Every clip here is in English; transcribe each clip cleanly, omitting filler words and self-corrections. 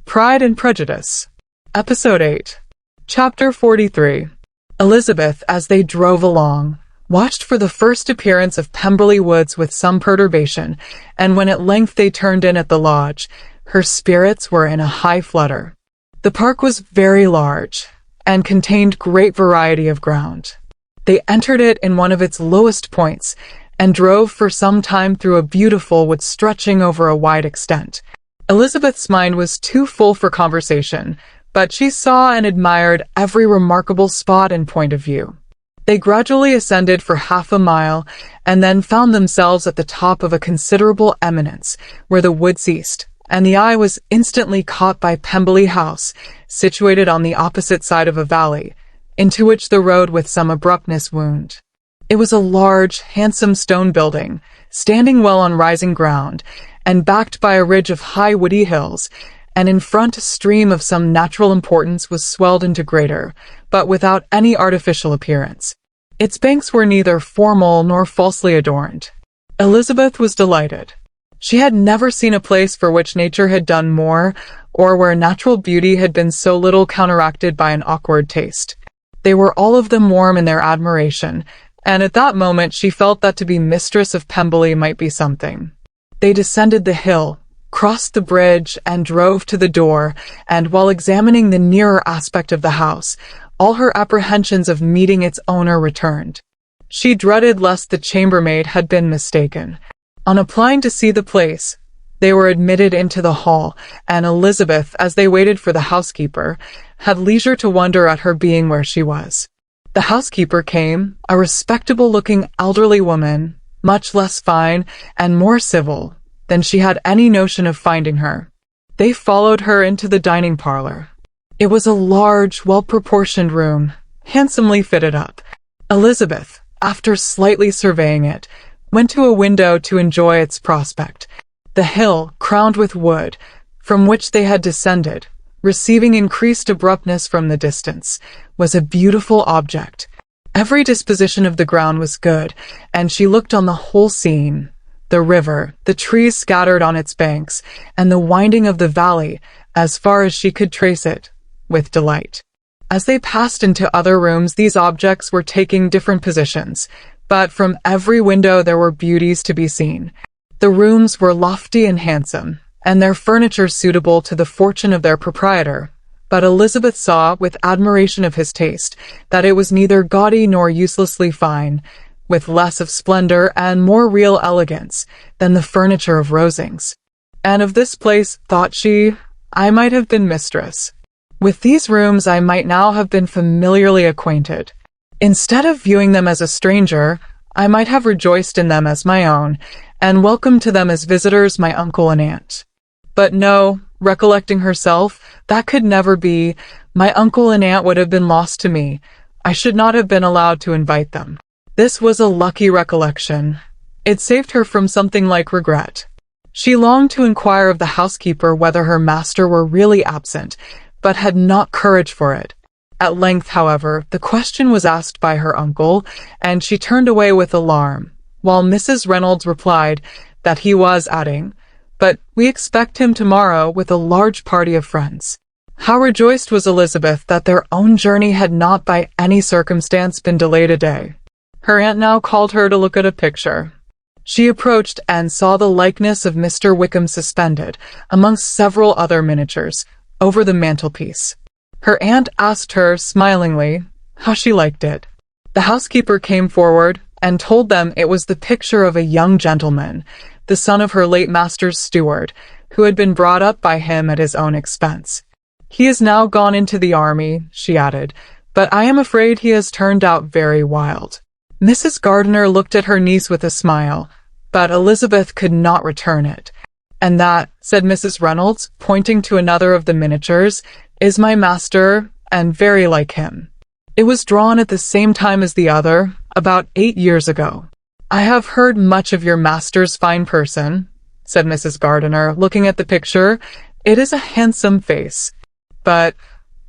Pride and Prejudice, Episode 8, Chapter 43. Elizabeth, as they drove along, watched for the first appearance of Pemberley Woods with some perturbation, and when at length they turned in at the lodge, her spirits were in a high flutter. The park was very large, and contained great variety of ground. They entered it in one of its lowest points, and drove for some time through a beautiful wood stretching over a wide extent. Elizabeth's mind was too full for conversation, but she saw and admired every remarkable spot and point of view. They gradually ascended for half a mile, and then found themselves at the top of a considerable eminence, where the wood ceased, and the eye was instantly caught by Pemberley House, situated on the opposite side of a valley, into which the road with some abruptness wound. It was a large, handsome stone building, standing well on rising ground, and backed by a ridge of high woody hills, and in front a stream of some natural importance was swelled into greater, but without any artificial appearance. Its banks were neither formal nor falsely adorned. Elizabeth was delighted. She had never seen a place for which nature had done more, or where natural beauty had been so little counteracted by an awkward taste. They were all of them warm in their admiration, and at that moment she felt that to be mistress of Pemberley might be something. They descended the hill, crossed the bridge, and drove to the door, and while examining the nearer aspect of the house, all her apprehensions of meeting its owner returned. She dreaded lest the chambermaid had been mistaken. On applying to see the place, they were admitted into the hall, and Elizabeth, as they waited for the housekeeper, had leisure to wonder at her being where she was. The housekeeper came, a respectable-looking elderly woman, much less fine and more civil than she had any notion of finding her. They followed her into the dining parlor. It was a large, well-proportioned room, handsomely fitted up. Elizabeth, after slightly surveying it, went to a window to enjoy its prospect. The hill, crowned with wood, from which they had descended, receiving increased abruptness from the distance, was a beautiful object. Every disposition of the ground was good, and she looked on the whole scene, the river, the trees scattered on its banks, and the winding of the valley, as far as she could trace it, with delight. As they passed into other rooms, these objects were taking different positions, but from every window there were beauties to be seen. The rooms were lofty and handsome, and their furniture suitable to the fortune of their proprietor. But Elizabeth saw, with admiration of his taste, that it was neither gaudy nor uselessly fine, with less of splendor and more real elegance than the furniture of Rosings. And of this place, thought she, I might have been mistress. With these rooms I might now have been familiarly acquainted. Instead of viewing them as a stranger, I might have rejoiced in them as my own, and welcomed to them as visitors my uncle and aunt. But no, recollecting herself, that could never be. My uncle and aunt would have been lost to me. I should not have been allowed to invite them. This was a lucky recollection. It saved her from something like regret. She longed to inquire of the housekeeper whether her master were really absent, but had not courage for it. At length, however, the question was asked by her uncle, and she turned away with alarm, while Mrs. Reynolds replied that he was, adding, "But we expect him tomorrow with a large party of friends." How rejoiced was Elizabeth that their own journey had not by any circumstance been delayed a day. Her aunt now called her to look at a picture. She approached and saw the likeness of Mr. Wickham suspended, amongst several other miniatures, over the mantelpiece. Her aunt asked her, smilingly, how she liked it. The housekeeper came forward and told them it was the picture of a young gentleman, the son of her late master's steward, who had been brought up by him at his own expense. He is now gone into the army, she added, but I am afraid he has turned out very wild. Mrs. Gardiner looked at her niece with a smile, but Elizabeth could not return it. And that, said Mrs. Reynolds, pointing to another of the miniatures, is my master, and very like him. It was drawn at the same time as the other, about 8 years ago. I have heard much of your master's fine person, said Mrs. Gardiner, looking at the picture. It is a handsome face. But,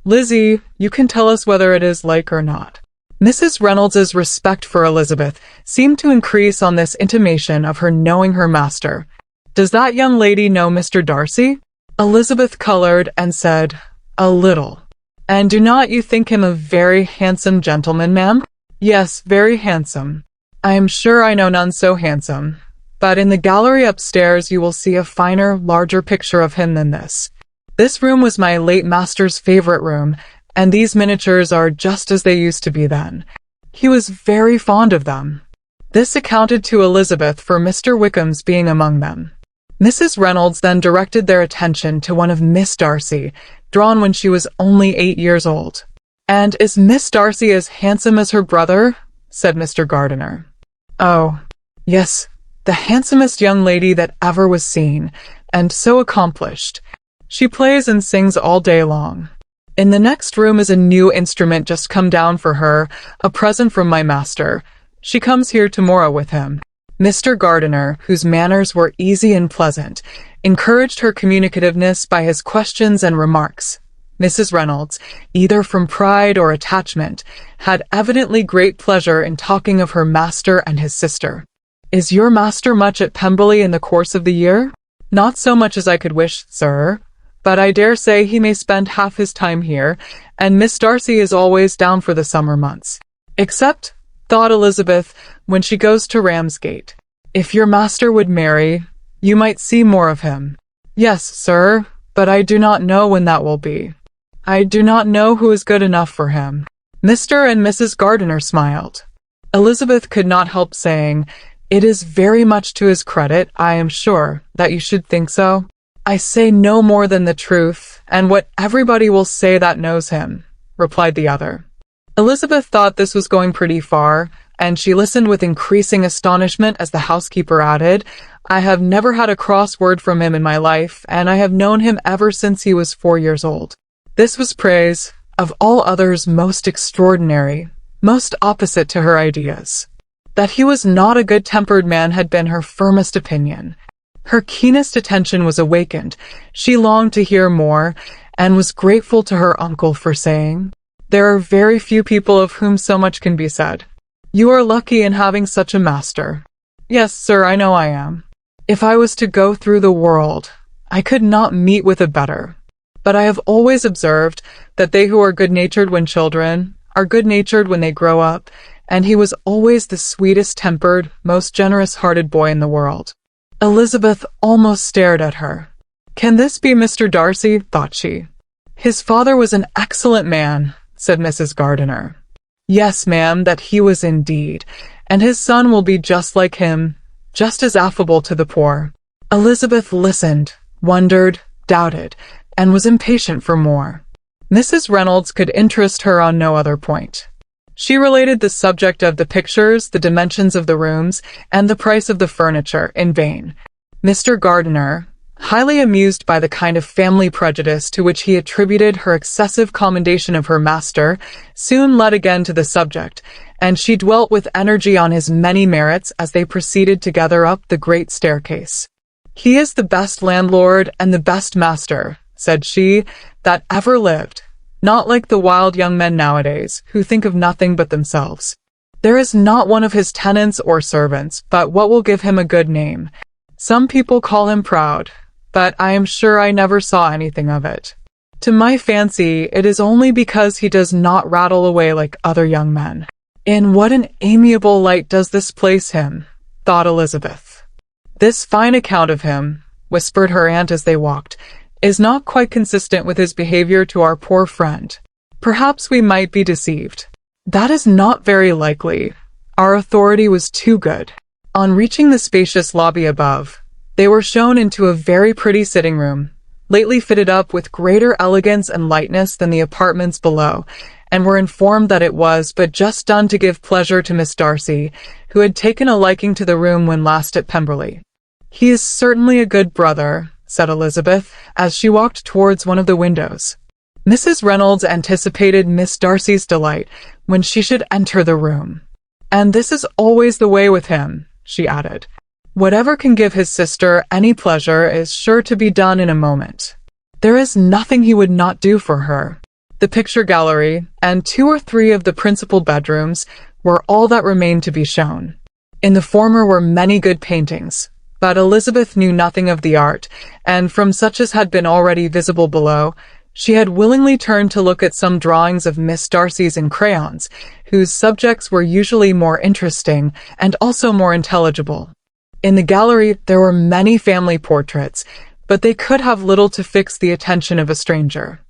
Lizzie, you can tell us whether it is like or not. Mrs. Reynolds's respect for Elizabeth seemed to increase on this intimation of her knowing her master. Does that young lady know Mr. Darcy? Elizabeth colored and said, "A little." "And do not you think him a very handsome gentleman, ma'am?" "Yes, very handsome. I am sure I know none so handsome. But in the gallery upstairs you will see a finer, larger picture of him than this. This room was my late master's favorite room, and these miniatures are just as they used to be then. He was very fond of them." This accounted to Elizabeth for Mr. Wickham's being among them. Mrs. Reynolds then directed their attention to one of Miss Darcy, drawn when she was only 8 years old. "And is Miss Darcy as handsome as her brother?" said Mr. Gardiner. "Oh, yes, the handsomest young lady that ever was seen, and so accomplished. She plays and sings all day long. In the next room is a new instrument just come down for her, a present from my master. She comes here tomorrow with him." Mr. Gardiner, whose manners were easy and pleasant, encouraged her communicativeness by his questions and remarks. Mrs. Reynolds, either from pride or attachment, had evidently great pleasure in talking of her master and his sister. "Is your master much at Pemberley in the course of the year?" "Not so much as I could wish, sir, but I dare say he may spend half his time here, and Miss Darcy is always down for the summer months. Except, thought Elizabeth, when she goes to Ramsgate. If your master would marry, you might see more of him." "Yes, sir, but I do not know when that will be. I do not know who is good enough for him." Mr. and Mrs. Gardiner smiled. Elizabeth could not help saying, "It is very much to his credit, I am sure, that you should think so. I say no more than the truth, and what everybody will say that knows him," replied the other. Elizabeth thought this was going pretty far, and she listened with increasing astonishment as the housekeeper added, "I have never had a cross word from him in my life, and I have known him ever since he was 4 years old." This was praise, of all others most extraordinary, most opposite to her ideas. That he was not a good-tempered man had been her firmest opinion. Her keenest attention was awakened. She longed to hear more, and was grateful to her uncle for saying, "There are very few people of whom so much can be said. You are lucky in having such a master." "Yes, sir, I know I am. If I was to go through the world, I could not meet with a better. But I have always observed that they who are good-natured when children are good-natured when they grow up, and he was always the sweetest-tempered, most generous-hearted boy in the world." Elizabeth almost stared at her. "Can this be Mr. Darcy?" thought she. "His father was an excellent man," said Mrs. Gardiner. "Yes, ma'am, that he was indeed, and his son will be just like him, just as affable to the poor." Elizabeth listened, wondered, doubted, and was impatient for more. Mrs. Reynolds could interest her on no other point. She related the subject of the pictures, the dimensions of the rooms, and the price of the furniture in vain. Mr. Gardiner, highly amused by the kind of family prejudice to which he attributed her excessive commendation of her master, soon led again to the subject, and she dwelt with energy on his many merits as they proceeded together up the great staircase. "He is the best landlord and the best master," said she, "that ever lived. Not like the wild young men nowadays, who think of nothing but themselves. There is not one of his tenants or servants but what will give him a good name. Some people call him proud, but I am sure I never saw anything of it. To my fancy, it is only because he does not rattle away like other young men." "In what an amiable light does this place him," thought Elizabeth. "This fine account of him," whispered her aunt as they walked, "is not quite consistent with his behavior to our poor friend. Perhaps we might be deceived." "That is not very likely. Our authority was too good." On reaching the spacious lobby above, they were shown into a very pretty sitting room, lately fitted up with greater elegance and lightness than the apartments below, and were informed that it was but just done to give pleasure to Miss Darcy, who had taken a liking to the room when last at Pemberley. "He is certainly a good brother," said Elizabeth, as she walked towards one of the windows. Mrs. Reynolds anticipated Miss Darcy's delight when she should enter the room. "And this is always the way with him," she added. "Whatever can give his sister any pleasure is sure to be done in a moment. There is nothing he would not do for her." The picture gallery, and 2 or 3 of the principal bedrooms, were all that remained to be shown. In the former were many good paintings, But Elizabeth knew nothing of the art, and from such as had been already visible below, she had willingly turned to look at some drawings of Miss Darcy's in crayons, whose subjects were usually more interesting and also more intelligible. In the gallery there were many family portraits, but they could have little to fix the attention of a stranger.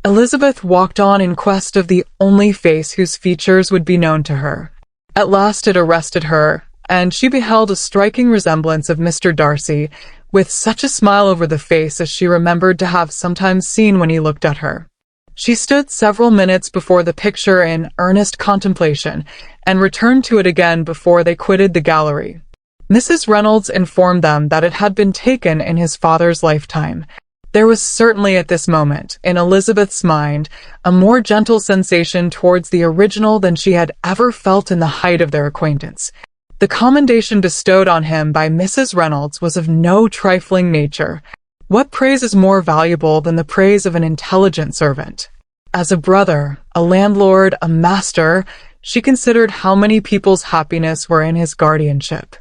Elizabeth walked on in quest of the only face whose features would be known to her. At last it arrested her, and she beheld a striking resemblance of Mr. Darcy, with such a smile over the face as she remembered to have sometimes seen when he looked at her. She stood several minutes before the picture in earnest contemplation, and returned to it again before they quitted the gallery. Mrs. Reynolds informed them that it had been taken in his father's lifetime. There was certainly at this moment, in Elizabeth's mind, a more gentle sensation towards the original than she had ever felt in the height of their acquaintance. The commendation bestowed on him by Mrs. Reynolds was of no trifling nature. What praise is more valuable than the praise of an intelligent servant? As a brother, a landlord, a master, she considered how many people's happiness were in his guardianship.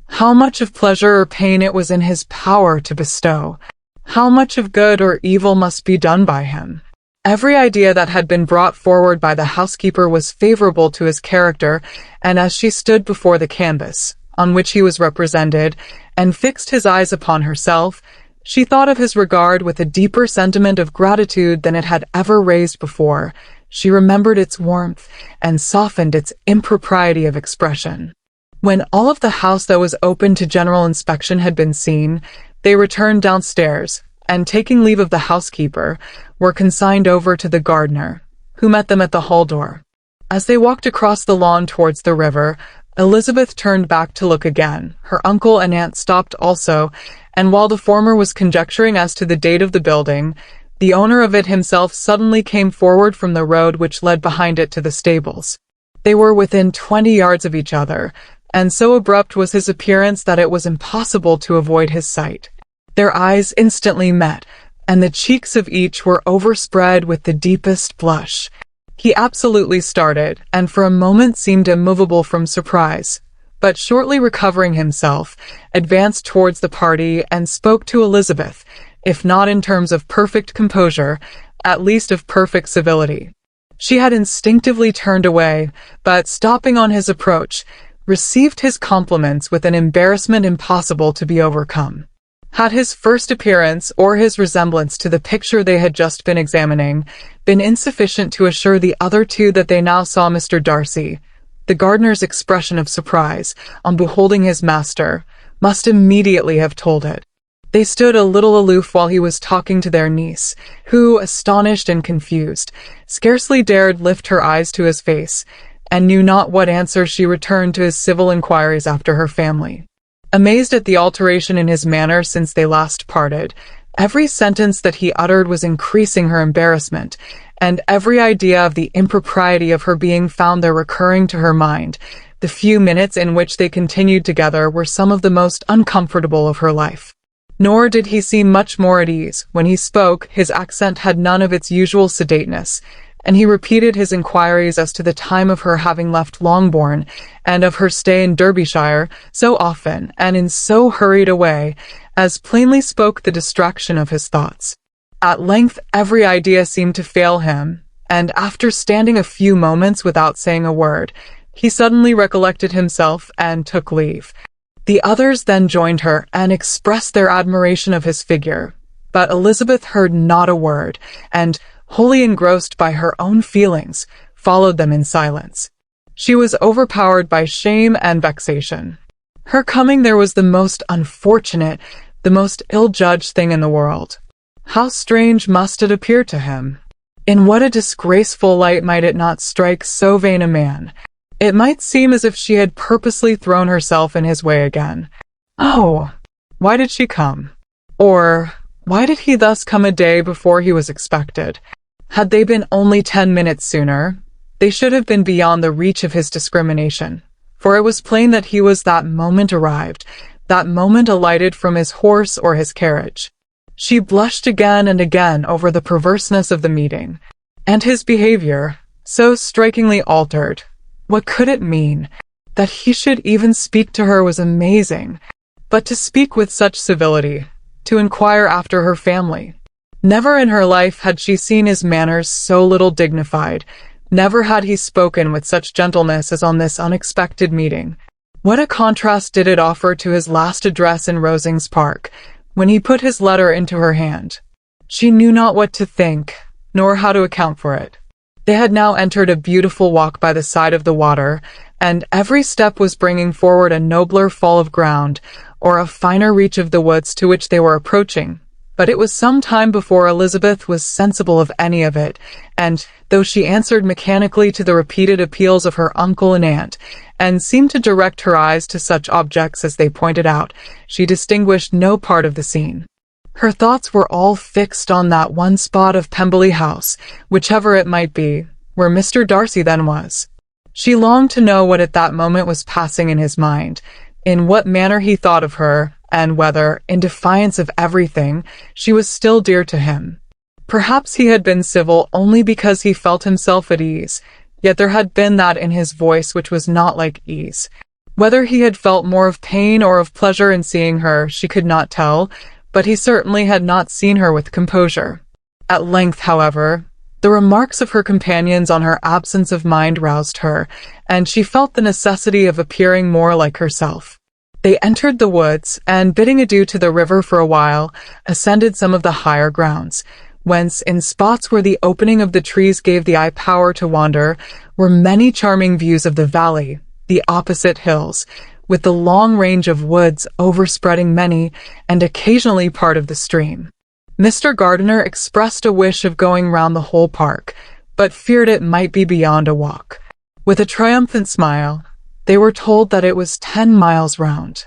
How much of pleasure or pain it was in his power to bestow. How much of good or evil must be done by him. Every idea that had been brought forward by the housekeeper was favorable to his character, and as she stood before the canvas, on which he was represented, and fixed his eyes upon herself, she thought of his regard with a deeper sentiment of gratitude than it had ever raised before. She remembered its warmth, and softened its impropriety of expression. When all of the house that was open to general inspection had been seen, they returned downstairs, and taking leave of the housekeeper, were consigned over to the gardener, who met them at the hall door. As they walked across the lawn towards the river, Elizabeth turned back to look again. Her uncle and aunt stopped also, and while the former was conjecturing as to the date of the building, the owner of it himself suddenly came forward from the road which led behind it to the stables. They were within 20 yards of each other, and so abrupt was his appearance that it was impossible to avoid his sight. Their eyes instantly met, and the cheeks of each were overspread with the deepest blush. He absolutely started, and for a moment seemed immovable from surprise, but shortly recovering himself, advanced towards the party and spoke to Elizabeth, if not in terms of perfect composure, at least of perfect civility. She had instinctively turned away, but stopping on his approach, received his compliments with an embarrassment impossible to be overcome. Had his first appearance, or his resemblance to the picture they had just been examining, been insufficient to assure the other two that they now saw Mr. Darcy, the gardener's expression of surprise, on beholding his master, must immediately have told it. They stood a little aloof while he was talking to their niece, who, astonished and confused, scarcely dared lift her eyes to his face, and knew not what answer she returned to his civil inquiries after her family. Amazed at the alteration in his manner since they last parted, every sentence that he uttered was increasing her embarrassment, and every idea of the impropriety of her being found there recurring to her mind. The few minutes in which they continued together were some of the most uncomfortable of her life. Nor did he seem much more at ease. When he spoke, his accent had none of its usual sedateness, and he repeated his inquiries as to the time of her having left Longbourn, and of her stay in Derbyshire, so often, and in so hurried a way, as plainly spoke the distraction of his thoughts. At length every idea seemed to fail him, and after standing a few moments without saying a word, he suddenly recollected himself and took leave. The others then joined her, and expressed their admiration of his figure, but Elizabeth heard not a word, and, wholly engrossed by her own feelings, followed them in silence. She was overpowered by shame and vexation. Her coming there was the most unfortunate, the most ill-judged thing in the world. How strange must it appear to him! In what a disgraceful light might it not strike so vain a man! It might seem as if she had purposely thrown herself in his way again. Oh! Why did she come? Or, why did he thus come a day before he was expected? Had they been only 10 minutes sooner, they should have been beyond the reach of his discrimination, for it was plain that he was that moment arrived, that moment alighted from his horse or his carriage. She blushed again and again over the perverseness of the meeting, and his behavior, so strikingly altered. What could it mean? That he should even speak to her was amazing. but to speak with such civility, to inquire after her family. Never in her life had she seen his manners so little dignified. Never had he spoken with such gentleness as on this unexpected meeting. What a contrast did it offer to his last address in Rosings Park, when he put his letter into her hand. She knew not what to think, nor how to account for it. They had now entered a beautiful walk by the side of the water, and every step was bringing forward a nobler fall of ground, or a finer reach of the woods to which they were approaching. But it was some time before Elizabeth was sensible of any of it, and, though she answered mechanically to the repeated appeals of her uncle and aunt, and seemed to direct her eyes to such objects as they pointed out, she distinguished no part of the scene. Her thoughts were all fixed on that one spot of Pemberley House, whichever it might be, where Mr. Darcy then was. She longed to know what at that moment was passing in his mind, in what manner he thought of her, and whether, in defiance of everything, she was still dear to him. Perhaps he had been civil only because he felt himself at ease, yet there had been that in his voice which was not like ease. Whether he had felt more of pain or of pleasure in seeing her, she could not tell, but he certainly had not seen her with composure. At length, however, the remarks of her companions on her absence of mind roused her, and she felt the necessity of appearing more like herself. They entered the woods, and bidding adieu to the river for a while, ascended some of the higher grounds, whence, in spots where the opening of the trees gave the eye power to wander, were many charming views of the valley, the opposite hills, with the long range of woods overspreading many, and occasionally part of the stream. Mr. Gardiner expressed a wish of going round the whole park, but feared it might be beyond a walk. With a triumphant smile, they were told that it was 10 miles round.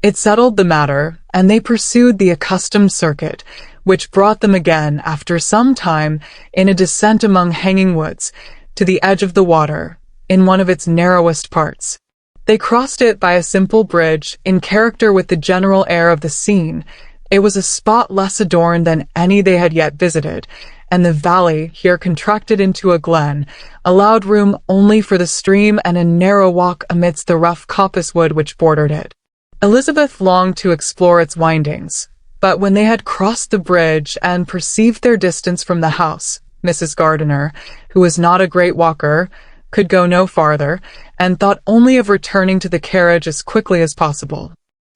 It settled the matter, and they pursued the accustomed circuit, which brought them again, after some time, in a descent among hanging woods, to the edge of the water, in one of its narrowest parts. They crossed it by a simple bridge, in character with the general air of the scene. It was a spot less adorned than any they had yet visited, and the valley, here contracted into a glen, allowed room only for the stream and a narrow walk amidst the rough coppice-wood which bordered it. Elizabeth longed to explore its windings, but when they had crossed the bridge and perceived their distance from the house, Mrs. Gardiner, who was not a great walker, could go no farther, and thought only of returning to the carriage as quickly as possible.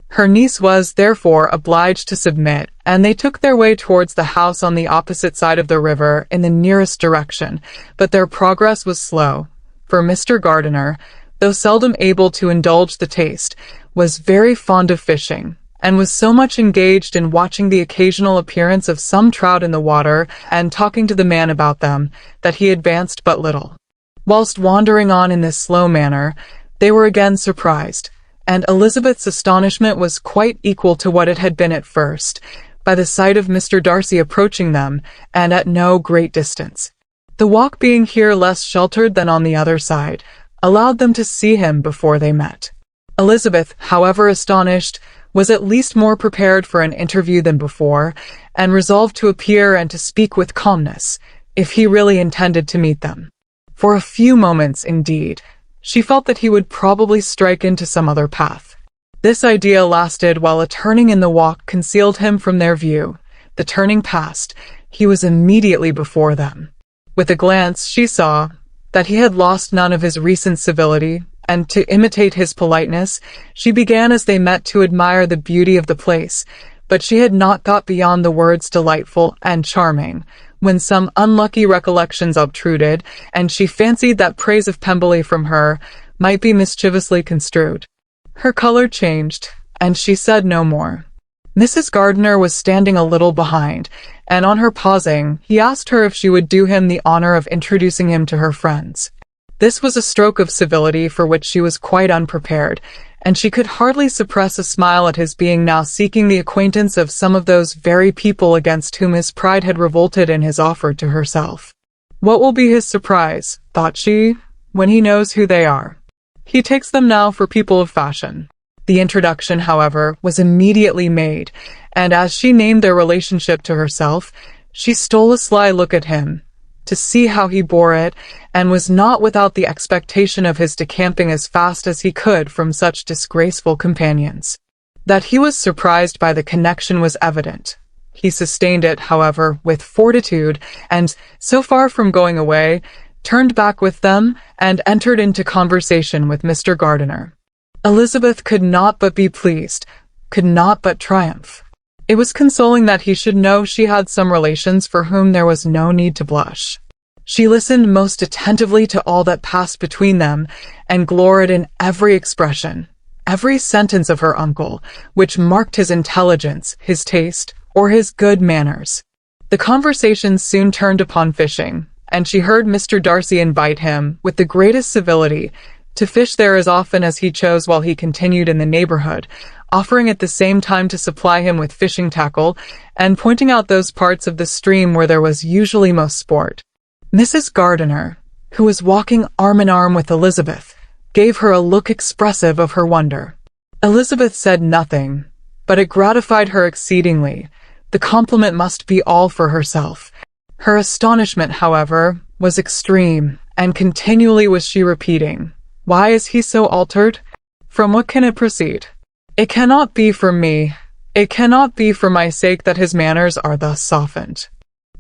Her niece was, therefore, obliged to submit, and they took their way towards the house on the opposite side of the river in the nearest direction, but their progress was slow, for Mr. Gardiner, though seldom able to indulge the taste, was very fond of fishing, and was so much engaged in watching the occasional appearance of some trout in the water and talking to the man about them, that he advanced but little. Whilst wandering on in this slow manner, they were again surprised, and Elizabeth's astonishment was quite equal to what it had been at first, by the sight of Mr. Darcy approaching them, and at no great distance. The walk being here less sheltered than on the other side, allowed them to see him before they met. Elizabeth, however astonished, was at least more prepared for an interview than before, and resolved to appear and to speak with calmness, if he really intended to meet them. For a few moments, indeed, she felt that he would probably strike into some other path. This idea lasted while a turning in the walk concealed him from their view. The turning past, he was immediately before them. With a glance, she saw that he had lost none of his recent civility, and to imitate his politeness, she began as they met to admire the beauty of the place, but she had not got beyond the words delightful and charming, when some unlucky recollections obtruded, and she fancied that praise of Pemberley from her might be mischievously construed. Her colour changed, and she said no more. Mrs. Gardiner was standing a little behind, and on her pausing, he asked her if she would do him the honour of introducing him to her friends. This was a stroke of civility for which she was quite unprepared, and she could hardly suppress a smile at his being now seeking the acquaintance of some of those very people against whom his pride had revolted in his offer to herself. What will be his surprise, thought she, when he knows who they are? He takes them now for people of fashion. The introduction, however, was immediately made, and as she named their relationship to herself, she stole a sly look at him, to see how he bore it, and was not without the expectation of his decamping as fast as he could from such disgraceful companions. That he was surprised by the connection was evident. He sustained it, however, with fortitude, and, so far from going away, turned back with them and entered into conversation with Mr. Gardiner. Elizabeth could not but be pleased, could not but triumph. It was consoling that he should know she had some relations for whom there was no need to blush. She listened most attentively to all that passed between them, and gloried in every expression, every sentence of her uncle, which marked his intelligence, his taste, or his good manners. The conversation soon turned upon fishing, and she heard Mr. Darcy invite him, with the greatest civility, to fish there as often as he chose while he continued in the neighborhood, offering at the same time to supply him with fishing tackle, and pointing out those parts of the stream where there was usually most sport. Mrs. Gardiner, who was walking arm in arm with Elizabeth, gave her a look expressive of her wonder. Elizabeth said nothing, but it gratified her exceedingly. The compliment must be all for herself. Her astonishment, however, was extreme, and continually was she repeating, "Why is he so altered? From what can it proceed? It cannot be from me. It cannot be for my sake that his manners are thus softened.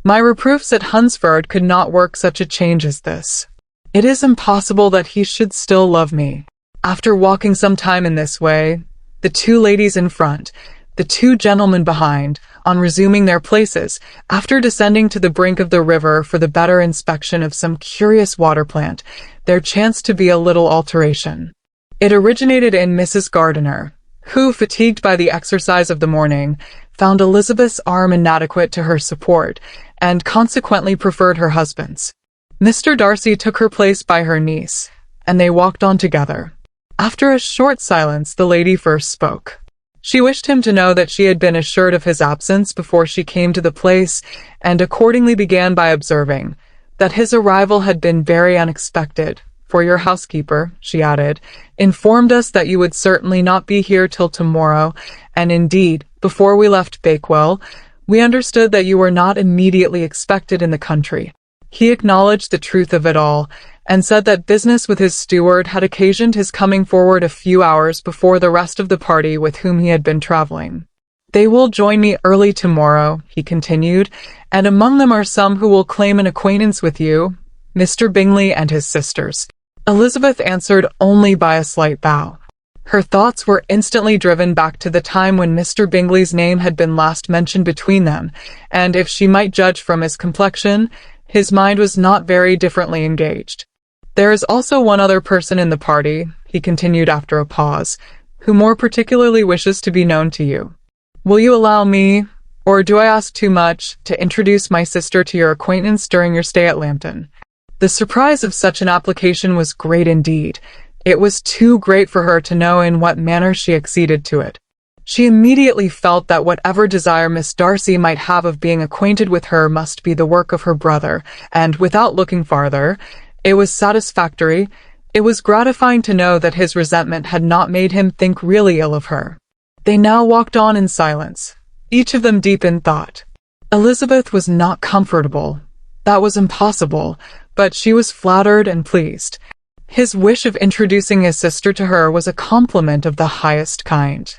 My reproofs at Hunsford could not work such a change as this. It is impossible that he should still love me." After walking some time in this way, the two ladies in front, the two gentlemen behind, on resuming their places, after descending to the brink of the river for the better inspection of some curious water plant, there chanced to be a little alteration. It originated in Mrs. Gardiner, who, fatigued by the exercise of the morning, found Elizabeth's arm inadequate to her support, and consequently preferred her husband's. Mr. Darcy took her place by her niece, and they walked on together. After a short silence, the lady first spoke. She wished him to know that she had been assured of his absence before she came to the place, and accordingly began by observing that his arrival had been very unexpected, for your housekeeper, she added, informed us that you would certainly not be here till tomorrow, and indeed, before we left Bakewell, we understood that you were not immediately expected in the country. He acknowledged the truth of it all, and said that business with his steward had occasioned his coming forward a few hours before the rest of the party with whom he had been traveling. They will join me early tomorrow, he continued, and among them are some who will claim an acquaintance with you, Mr. Bingley and his sisters. Elizabeth answered only by a slight bow. Her thoughts were instantly driven back to the time when Mr. Bingley's name had been last mentioned between them, and if she might judge from his complexion, his mind was not very differently engaged. There is also one other person in the party, he continued after a pause, who more particularly wishes to be known to you. Will you allow me, or do I ask too much, to introduce my sister to your acquaintance during your stay at Lambton? The surprise of such an application was great indeed. It was too great for her to know in what manner she acceded to it. She immediately felt that whatever desire Miss Darcy might have of being acquainted with her must be the work of her brother, and without looking farther, it was satisfactory, it was gratifying to know that his resentment had not made him think really ill of her. They now walked on in silence, each of them deep in thought. Elizabeth was not comfortable. That was impossible, but she was flattered and pleased. His wish of introducing his sister to her was a compliment of the highest kind.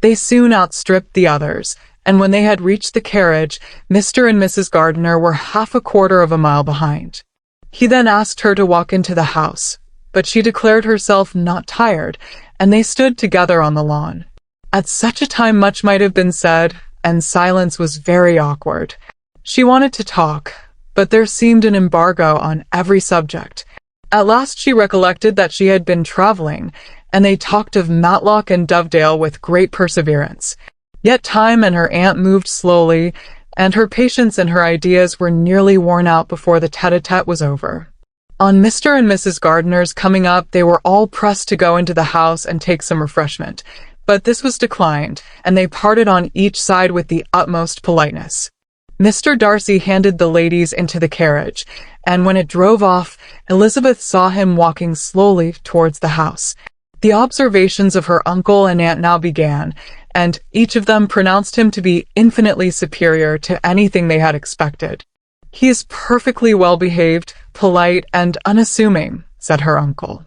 They soon outstripped the others, and when they had reached the carriage, Mr. and Mrs. Gardiner were half a quarter of a mile behind. He then asked her to walk into the house, but she declared herself not tired, and they stood together on the lawn. At such a time much might have been said, and silence was very awkward. She wanted to talk, but there seemed an embargo on every subject. At last she recollected that she had been travelling, and they talked of Matlock and Dovedale with great perseverance. Yet time and her aunt moved slowly, and her patience and her ideas were nearly worn out before the tete-a-tete was over. On Mr. and Mrs. Gardiner's coming up, they were all pressed to go into the house and take some refreshment, but this was declined, and they parted on each side with the utmost politeness. Mr. Darcy handed the ladies into the carriage, and when it drove off, Elizabeth saw him walking slowly towards the house. The observations of her uncle and aunt now began, and each of them pronounced him to be infinitely superior to anything they had expected. "He is perfectly well behaved, polite, and unassuming," said her uncle.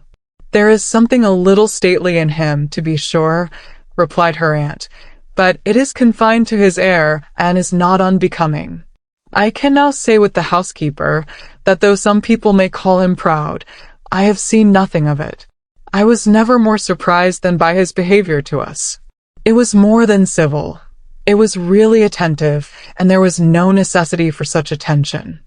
"There is something a little stately in him, to be sure, replied her aunt, but it is confined to his air and is not unbecoming. I can now say with the housekeeper that though some people may call him proud, I have seen nothing of it. I was never more surprised than by his behavior to us. It was more than civil. It was really attentive, and there was no necessity for such attention.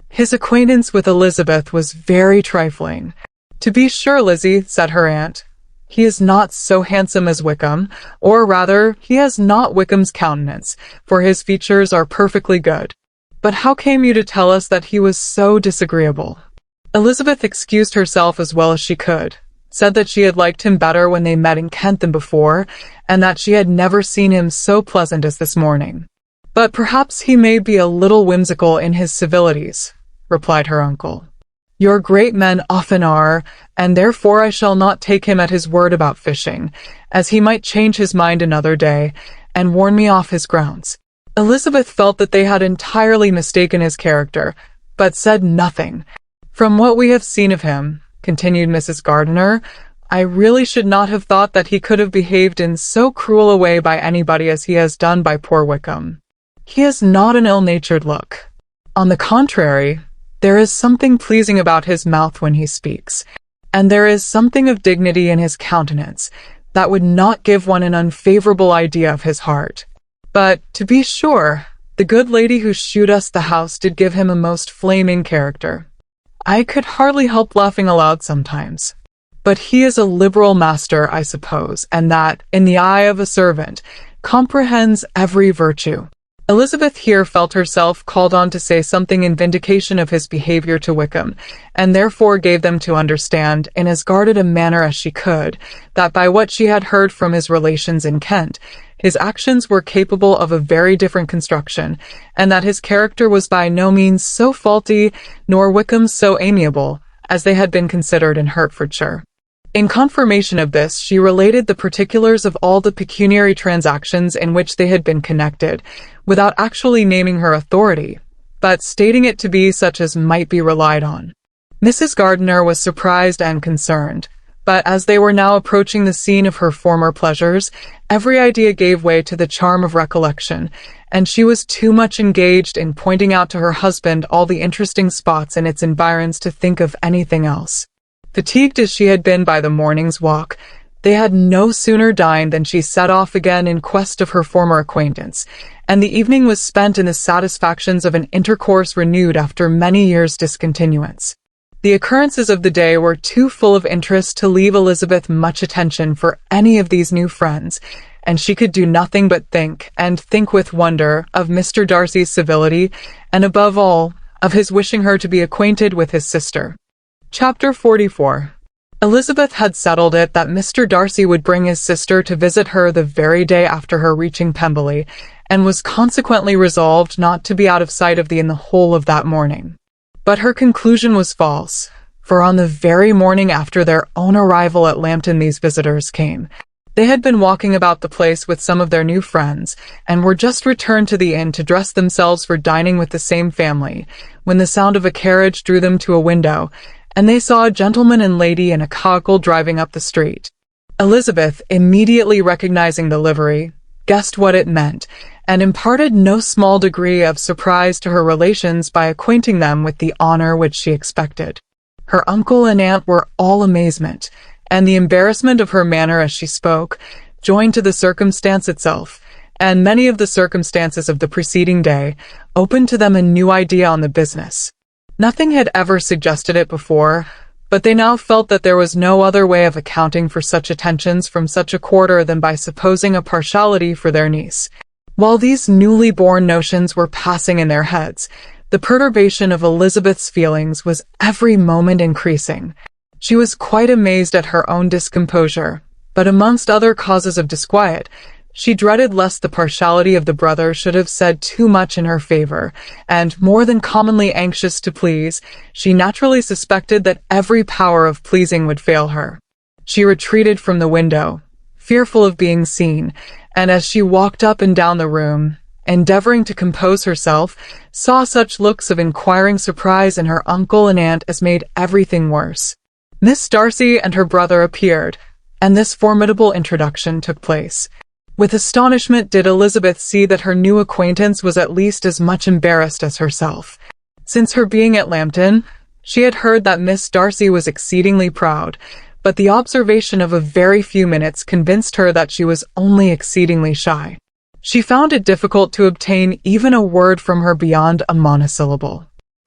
His acquaintance with Elizabeth was very trifling. To be sure, Lizzie, said her aunt, he is not so handsome as Wickham, or rather, he has not Wickham's countenance, for his features are perfectly good. But how came you to tell us that he was so disagreeable? Elizabeth excused herself as well as she could, said that she had liked him better when they met in Kent than before, and that she had never seen him so pleasant as this morning. But perhaps he may be a little whimsical in his civilities, replied her uncle. Your great men often are, and therefore I shall not take him at his word about fishing, as he might change his mind another day, and warn me off his grounds. Elizabeth felt that they had entirely mistaken his character, but said nothing. From what we have seen of him, continued Mrs. Gardiner, I really should not have thought that he could have behaved in so cruel a way by anybody as he has done by poor Wickham. He has not an ill-natured look. On the contrary, there is something pleasing about his mouth when he speaks, and there is something of dignity in his countenance that would not give one an unfavorable idea of his heart. But, to be sure, the good lady who shewed us the house did give him a most flaming character. I could hardly help laughing aloud sometimes. But he is a liberal master, I suppose, and that, in the eye of a servant, comprehends every virtue. Elizabeth here felt herself called on to say something in vindication of his behavior to Wickham, and therefore gave them to understand, in as guarded a manner as she could, that by what she had heard from his relations in Kent, his actions were capable of a very different construction, and that his character was by no means so faulty, nor Wickham so amiable, as they had been considered in Hertfordshire. In confirmation of this, she related the particulars of all the pecuniary transactions in which they had been connected, without actually naming her authority, but stating it to be such as might be relied on. Mrs. Gardiner was surprised and concerned, but as they were now approaching the scene of her former pleasures, every idea gave way to the charm of recollection, and she was too much engaged in pointing out to her husband all the interesting spots in its environs to think of anything else. Fatigued as she had been by the morning's walk, they had no sooner dined than she set off again in quest of her former acquaintance, and the evening was spent in the satisfactions of an intercourse renewed after many years' discontinuance. The occurrences of the day were too full of interest to leave Elizabeth much attention for any of these new friends, and she could do nothing but think, and think with wonder, of Mr. Darcy's civility, and above all, of his wishing her to be acquainted with his sister. Chapter 44. Elizabeth had settled it that Mr. Darcy would bring his sister to visit her the very day after her reaching Pemberley, and was consequently resolved not to be out of sight of the whole of that morning. But her conclusion was false, for on the very morning after their own arrival at Lambton these visitors came. They had been walking about the place with some of their new friends, and were just returned to the inn to dress themselves for dining with the same family, when the sound of a carriage drew them to a window, and they saw a gentleman and lady in a cockle driving up the street. Elizabeth, immediately recognizing the livery, guessed what it meant, and imparted no small degree of surprise to her relations by acquainting them with the honor which she expected. Her uncle and aunt were all amazement, and the embarrassment of her manner as she spoke, joined to the circumstance itself, and many of the circumstances of the preceding day, opened to them a new idea on the business. Nothing had ever suggested it before, but they now felt that there was no other way of accounting for such attentions from such a quarter than by supposing a partiality for their niece. While these newly born notions were passing in their heads, the perturbation of Elizabeth's feelings was every moment increasing. She was quite amazed at her own discomposure, but amongst other causes of disquiet, she dreaded lest the partiality of the brother should have said too much in her favor, and, more than commonly anxious to please, she naturally suspected that every power of pleasing would fail her. She retreated from the window, fearful of being seen, and as she walked up and down the room, endeavoring to compose herself, saw such looks of inquiring surprise in her uncle and aunt as made everything worse. Miss Darcy and her brother appeared, and this formidable introduction took place. With astonishment did Elizabeth see that her new acquaintance was at least as much embarrassed as herself. Since her being at Lambton, she had heard that Miss Darcy was exceedingly proud, but the observation of a very few minutes convinced her that she was only exceedingly shy. She found it difficult to obtain even a word from her beyond a monosyllable.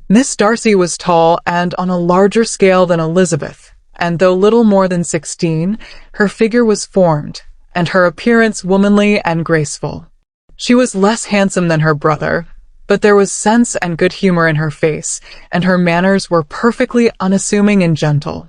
Miss Darcy was tall and on a larger scale than Elizabeth, and though little more than 16, her figure was formed, and her appearance womanly and graceful. She was less handsome than her brother, but there was sense and good humor in her face, and her manners were perfectly unassuming and gentle.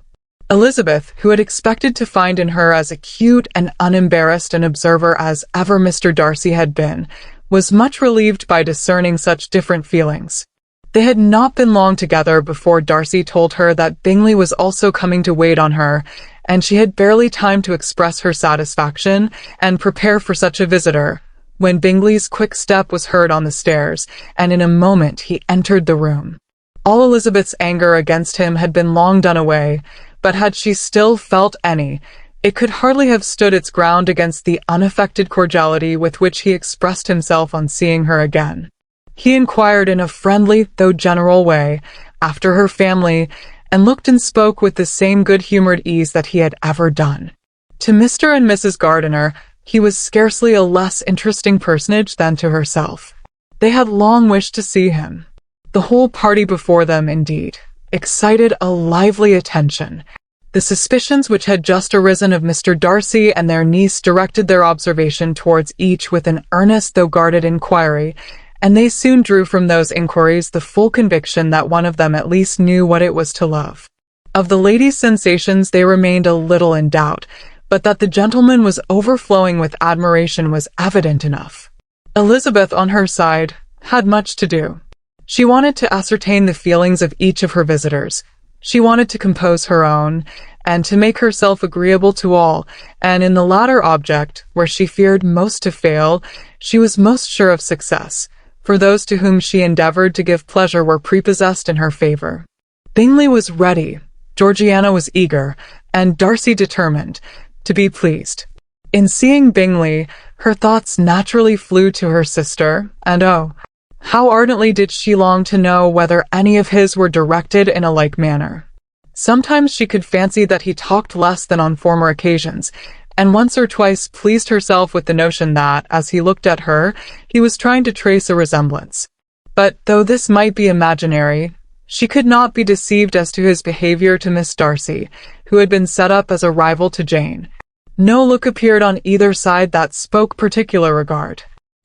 Elizabeth, who had expected to find in her as acute and unembarrassed an observer as ever Mr. Darcy had been, was much relieved by discerning such different feelings. They had not been long together before Darcy told her that Bingley was also coming to wait on her, and she had barely time to express her satisfaction and prepare for such a visitor, when Bingley's quick step was heard on the stairs, and in a moment he entered the room. All Elizabeth's anger against him had been long done away, but had she still felt any, it could hardly have stood its ground against the unaffected cordiality with which he expressed himself on seeing her again. He inquired in a friendly, though general way, after her family, and looked and spoke with the same good-humored ease that he had ever done. To Mr. and Mrs. Gardiner, he was scarcely a less interesting personage than to herself. They had long wished to see him. The whole party before them, indeed, excited a lively attention. The suspicions which had just arisen of Mr. Darcy and their niece directed their observation towards each with an earnest though guarded inquiry, and they soon drew from those inquiries the full conviction that one of them at least knew what it was to love. Of the lady's sensations they remained a little in doubt, but that the gentleman was overflowing with admiration was evident enough. Elizabeth, on her side, had much to do. She wanted to ascertain the feelings of each of her visitors. She wanted to compose her own, and to make herself agreeable to all, and in the latter object, where she feared most to fail, she was most sure of success, for those to whom she endeavoured to give pleasure were prepossessed in her favour. Bingley was ready, Georgiana was eager, and Darcy determined to be pleased. In seeing Bingley, her thoughts naturally flew to her sister, and oh, how ardently did she long to know whether any of his were directed in a like manner. Sometimes she could fancy that he talked less than on former occasions, and once or twice pleased herself with the notion that, as he looked at her, he was trying to trace a resemblance. But though this might be imaginary, she could not be deceived as to his behaviour to Miss Darcy, who had been set up as a rival to Jane. No look appeared on either side that spoke particular regard.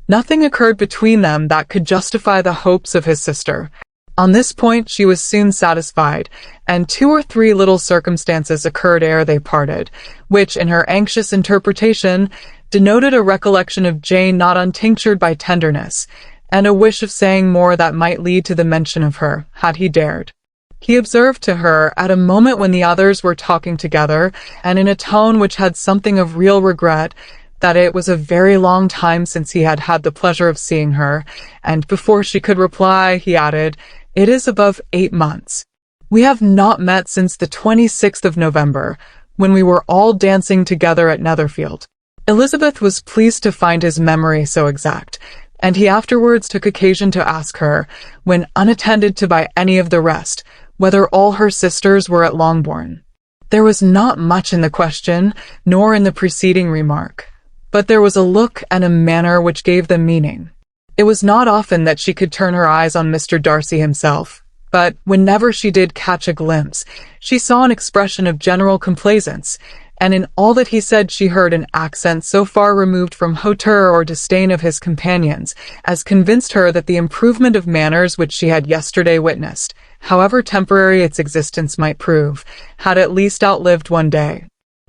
Nothing occurred between them that could justify the hopes of his sister. On this point she was soon satisfied, and 2 or 3 little circumstances occurred ere they parted, which, in her anxious interpretation, denoted a recollection of Jane not untinctured by tenderness, and a wish of saying more that might lead to the mention of her, had he dared. He observed to her, at a moment when the others were talking together, and in a tone which had something of real regret, that it was a very long time since he had had the pleasure of seeing her, and before she could reply, he added, "It is above 8 months. We have not met since the 26th of November, when we were all dancing together at Netherfield." Elizabeth was pleased to find his memory so exact, and he afterwards took occasion to ask her, when unattended to by any of the rest, whether all her sisters were at Longbourn. There was not much in the question, nor in the preceding remark, but there was a look and a manner which gave them meaning. It was not often that she could turn her eyes on Mr. Darcy himself, but whenever she did catch a glimpse, she saw an expression of general complaisance, and in all that he said she heard an accent so far removed from hauteur or disdain of his companions, as convinced her that the improvement of manners which she had yesterday witnessed, however temporary its existence might prove, had at least outlived one day.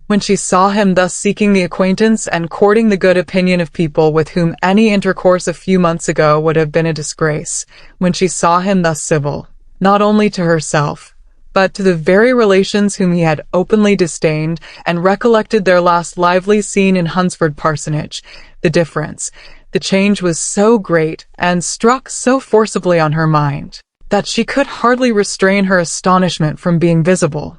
When she saw him thus seeking the acquaintance and courting the good opinion of people with whom any intercourse a few months ago would have been a disgrace, when she saw him thus civil, not only to herself, but to the very relations whom he had openly disdained, and recollected their last lively scene in Hunsford Parsonage, the difference, the change was so great, and struck so forcibly on her mind, that she could hardly restrain her astonishment from being visible.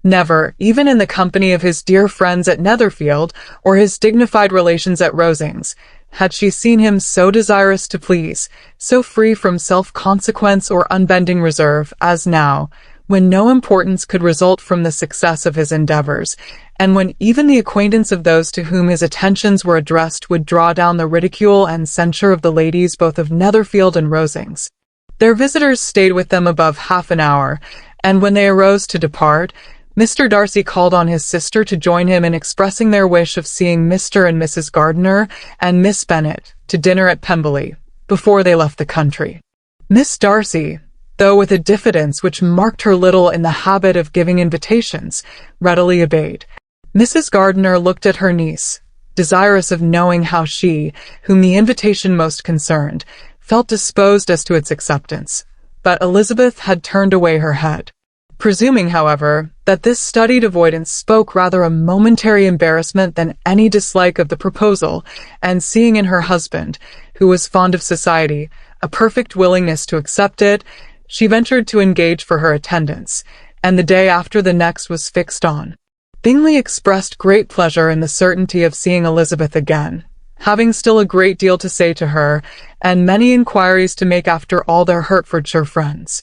Never, even in the company of his dear friends at Netherfield or his dignified relations at Rosings, had she seen him so desirous to please, so free from self-consequence or unbending reserve as now, when no importance could result from the success of his endeavors, and when even the acquaintance of those to whom his attentions were addressed would draw down the ridicule and censure of the ladies both of Netherfield and Rosings. Their visitors stayed with them above half an hour, and when they arose to depart, Mr. Darcy called on his sister to join him in expressing their wish of seeing Mr. and Mrs. Gardiner and Miss Bennet to dinner at Pemberley, before they left the country. Miss Darcy, though with a diffidence which marked her little in the habit of giving invitations, readily obeyed. Mrs. Gardiner looked at her niece, desirous of knowing how she, whom the invitation most concerned, felt disposed as to its acceptance, but Elizabeth had turned away her head. Presuming, however, that this studied avoidance spoke rather a momentary embarrassment than any dislike of the proposal, and seeing in her husband, who was fond of society, a perfect willingness to accept it, she ventured to engage for her attendance, and the day after the next was fixed on. Bingley expressed great pleasure in the certainty of seeing Elizabeth again, having still a great deal to say to her, and many inquiries to make after all their Hertfordshire friends.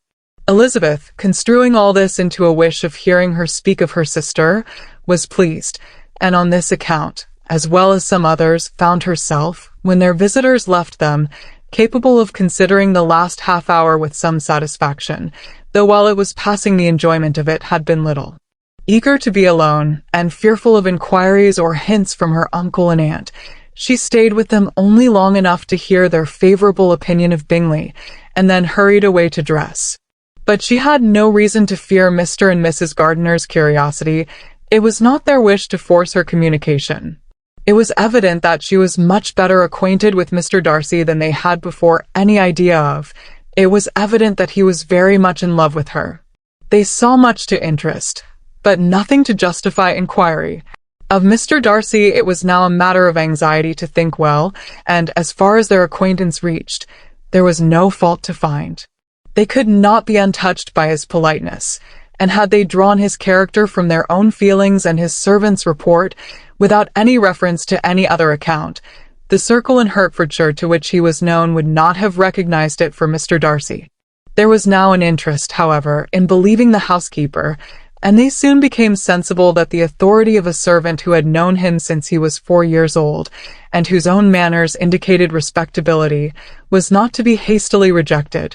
Elizabeth, construing all this into a wish of hearing her speak of her sister, was pleased, and on this account, as well as some others, found herself, when their visitors left them, capable of considering the last half-hour with some satisfaction, though while it was passing the enjoyment of it had been little. Eager to be alone, and fearful of inquiries or hints from her uncle and aunt, she stayed with them only long enough to hear their favourable opinion of Bingley, and then hurried away to dress. But she had no reason to fear Mr. and Mrs. Gardiner's curiosity. It was not their wish to force her communication. It was evident that she was much better acquainted with Mr. Darcy than they had before any idea of. It was evident that he was very much in love with her. They saw much to interest, but nothing to justify inquiry. Of Mr. Darcy it was now a matter of anxiety to think well, and as far as their acquaintance reached, there was no fault to find. They could not be untouched by his politeness, and had they drawn his character from their own feelings and his servant's report, without any reference to any other account, the circle in Hertfordshire to which he was known would not have recognized it for Mr. Darcy. There was now an interest, however, in believing the housekeeper, and they soon became sensible that the authority of a servant who had known him since he was 4 years old, and whose own manners indicated respectability, was not to be hastily rejected.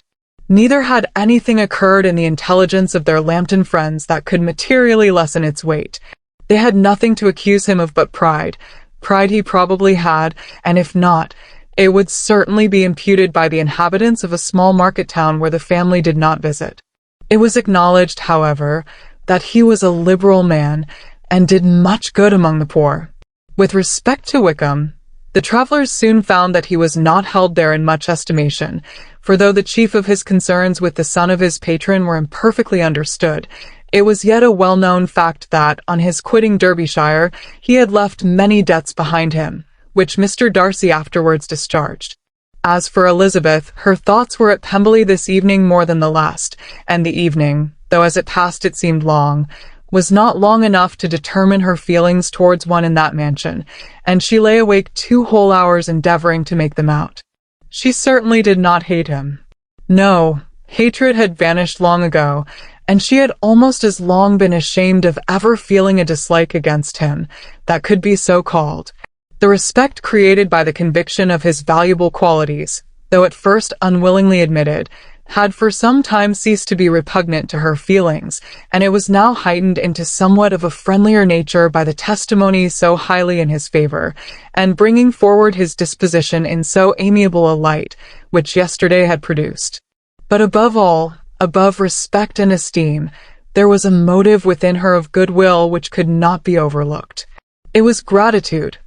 Neither had anything occurred in the intelligence of their Lambton friends that could materially lessen its weight. They had nothing to accuse him of but pride. Pride he probably had, and if not, it would certainly be imputed by the inhabitants of a small market town where the family did not visit. It was acknowledged, however, that he was a liberal man, and did much good among the poor. With respect to Wickham, the travellers soon found that he was not held there in much estimation, for though the chief of his concerns with the son of his patron were imperfectly understood, it was yet a well-known fact that, on his quitting Derbyshire, he had left many debts behind him, which Mr. Darcy afterwards discharged. As for Elizabeth, her thoughts were at Pemberley this evening more than the last, and the evening, though as it passed it seemed long, was not long enough to determine her feelings towards one in that mansion, and she lay awake 2 whole hours endeavouring to make them out. She certainly did not hate him. No, hatred had vanished long ago, and she had almost as long been ashamed of ever feeling a dislike against him that could be so called. The respect created by the conviction of his valuable qualities, though at first unwillingly admitted, had for some time ceased to be repugnant to her feelings, and it was now heightened into somewhat of a friendlier nature by the testimony so highly in his favour, and bringing forward his disposition in so amiable a light, which yesterday had produced. But above all, above respect and esteem, there was a motive within her of goodwill which could not be overlooked. It was gratitude,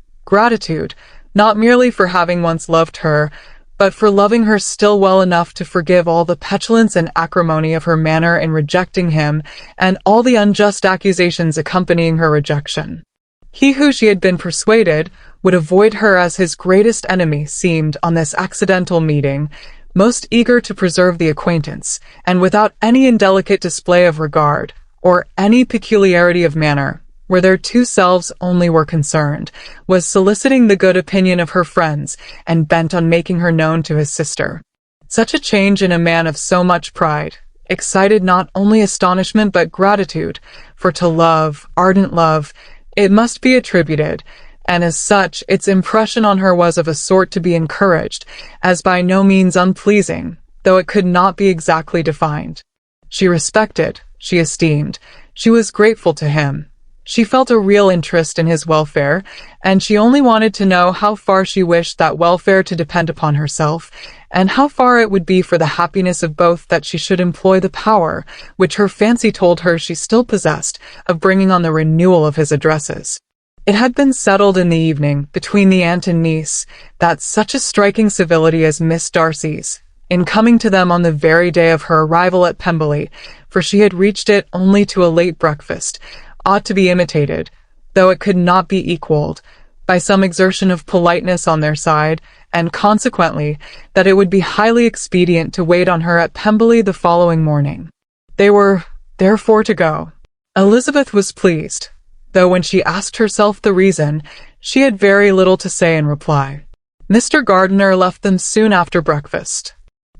not merely for having once loved her, but for loving her still well enough to forgive all the petulance and acrimony of her manner in rejecting him, and all the unjust accusations accompanying her rejection. He who she had been persuaded would avoid her as his greatest enemy seemed, on this accidental meeting, most eager to preserve the acquaintance, and without any indelicate display of regard, or any peculiarity of manner, where their two selves only were concerned, was soliciting the good opinion of her friends and bent on making her known to his sister. Such a change in a man of so much pride excited not only astonishment but gratitude, for to love, ardent love, it must be attributed, and as such its impression on her was of a sort to be encouraged, as by no means unpleasing, though it could not be exactly defined. She respected, she esteemed, she was grateful to him. She felt a real interest in his welfare, and she only wanted to know how far she wished that welfare to depend upon herself, and how far it would be for the happiness of both that she should employ the power, which her fancy told her she still possessed, of bringing on the renewal of his addresses. It had been settled in the evening, between the aunt and niece, that such a striking civility as Miss Darcy's, in coming to them on the very day of her arrival at Pemberley, for she had reached it only to a late breakfast, ought to be imitated, though it could not be equaled, by some exertion of politeness on their side, and consequently that it would be highly expedient to wait on her at Pemberley the following morning. They were, therefore, to go. Elizabeth was pleased, though when she asked herself the reason, she had very little to say in reply. Mr. Gardiner left them soon after breakfast.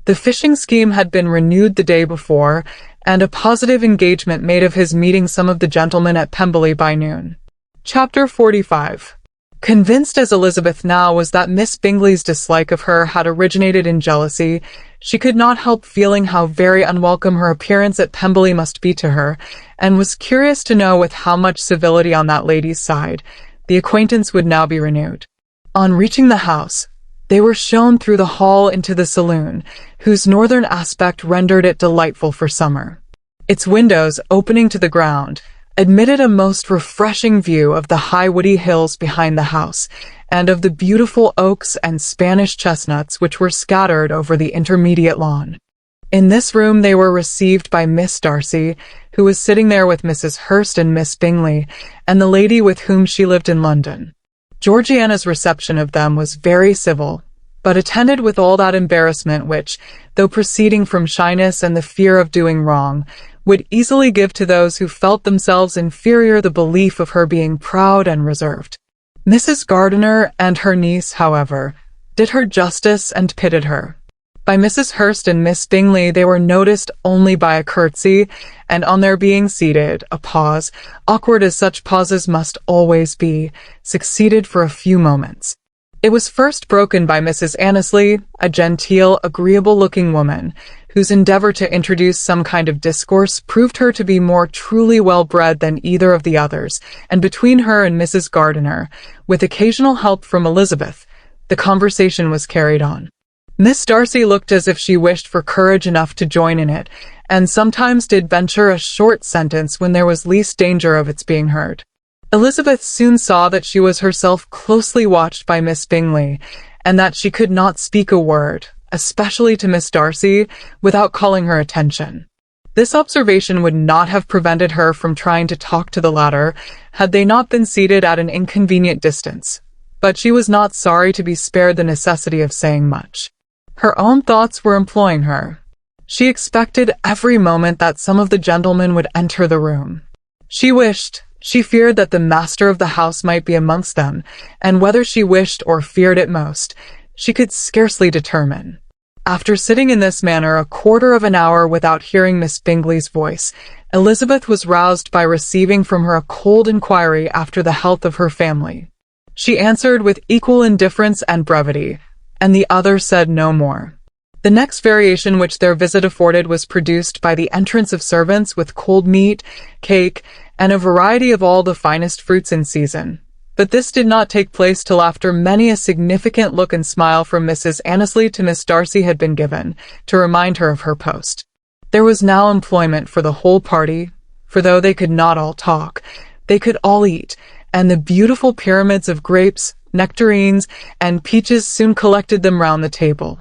The fishing scheme had been renewed the day before, and a positive engagement made of his meeting some of the gentlemen at Pemberley by noon. Chapter 45. Convinced as Elizabeth now was that Miss Bingley's dislike of her had originated in jealousy, she could not help feeling how very unwelcome her appearance at Pemberley must be to her, and was curious to know with how much civility on that lady's side the acquaintance would now be renewed. On reaching the house, they were shown through the hall into the saloon, whose northern aspect rendered it delightful for summer. Its windows, opening to the ground, admitted a most refreshing view of the high woody hills behind the house, and of the beautiful oaks and Spanish chestnuts which were scattered over the intermediate lawn. In this room they were received by Miss Darcy, who was sitting there with Mrs. Hurst and Miss Bingley, and the lady with whom she lived in London. Georgiana's reception of them was very civil, but attended with all that embarrassment which, though proceeding from shyness and the fear of doing wrong, would easily give to those who felt themselves inferior the belief of her being proud and reserved. Mrs. Gardiner and her niece, however, did her justice and pitied her. By Mrs. Hurst and Miss Bingley they were noticed only by a curtsy, and on their being seated, a pause, awkward as such pauses must always be, succeeded for a few moments. It was first broken by Mrs. Annesley, a genteel, agreeable-looking woman, whose endeavour to introduce some kind of discourse proved her to be more truly well-bred than either of the others, and between her and Mrs. Gardiner, with occasional help from Elizabeth, the conversation was carried on. Miss Darcy looked as if she wished for courage enough to join in it, and sometimes did venture a short sentence when there was least danger of its being heard. Elizabeth soon saw that she was herself closely watched by Miss Bingley, and that she could not speak a word, especially to Miss Darcy, without calling her attention. This observation would not have prevented her from trying to talk to the latter, had they not been seated at an inconvenient distance, but she was not sorry to be spared the necessity of saying much. Her own thoughts were employing her. She expected every moment that some of the gentlemen would enter the room. She feared that the master of the house might be amongst them, and whether she wished or feared it most, she could scarcely determine. After sitting in this manner a quarter of an hour without hearing Miss Bingley's voice, Elizabeth was roused by receiving from her a cold inquiry after the health of her family. She answered with equal indifference and brevity, and the other said no more. The next variation which their visit afforded was produced by the entrance of servants with cold meat, cake, and a variety of all the finest fruits in season. But this did not take place till after many a significant look and smile from Mrs. Annesley to Miss Darcy had been given, to remind her of her post. There was now employment for the whole party, for though they could not all talk, they could all eat, and the beautiful pyramids of grapes, nectarines, and peaches soon collected them round the table.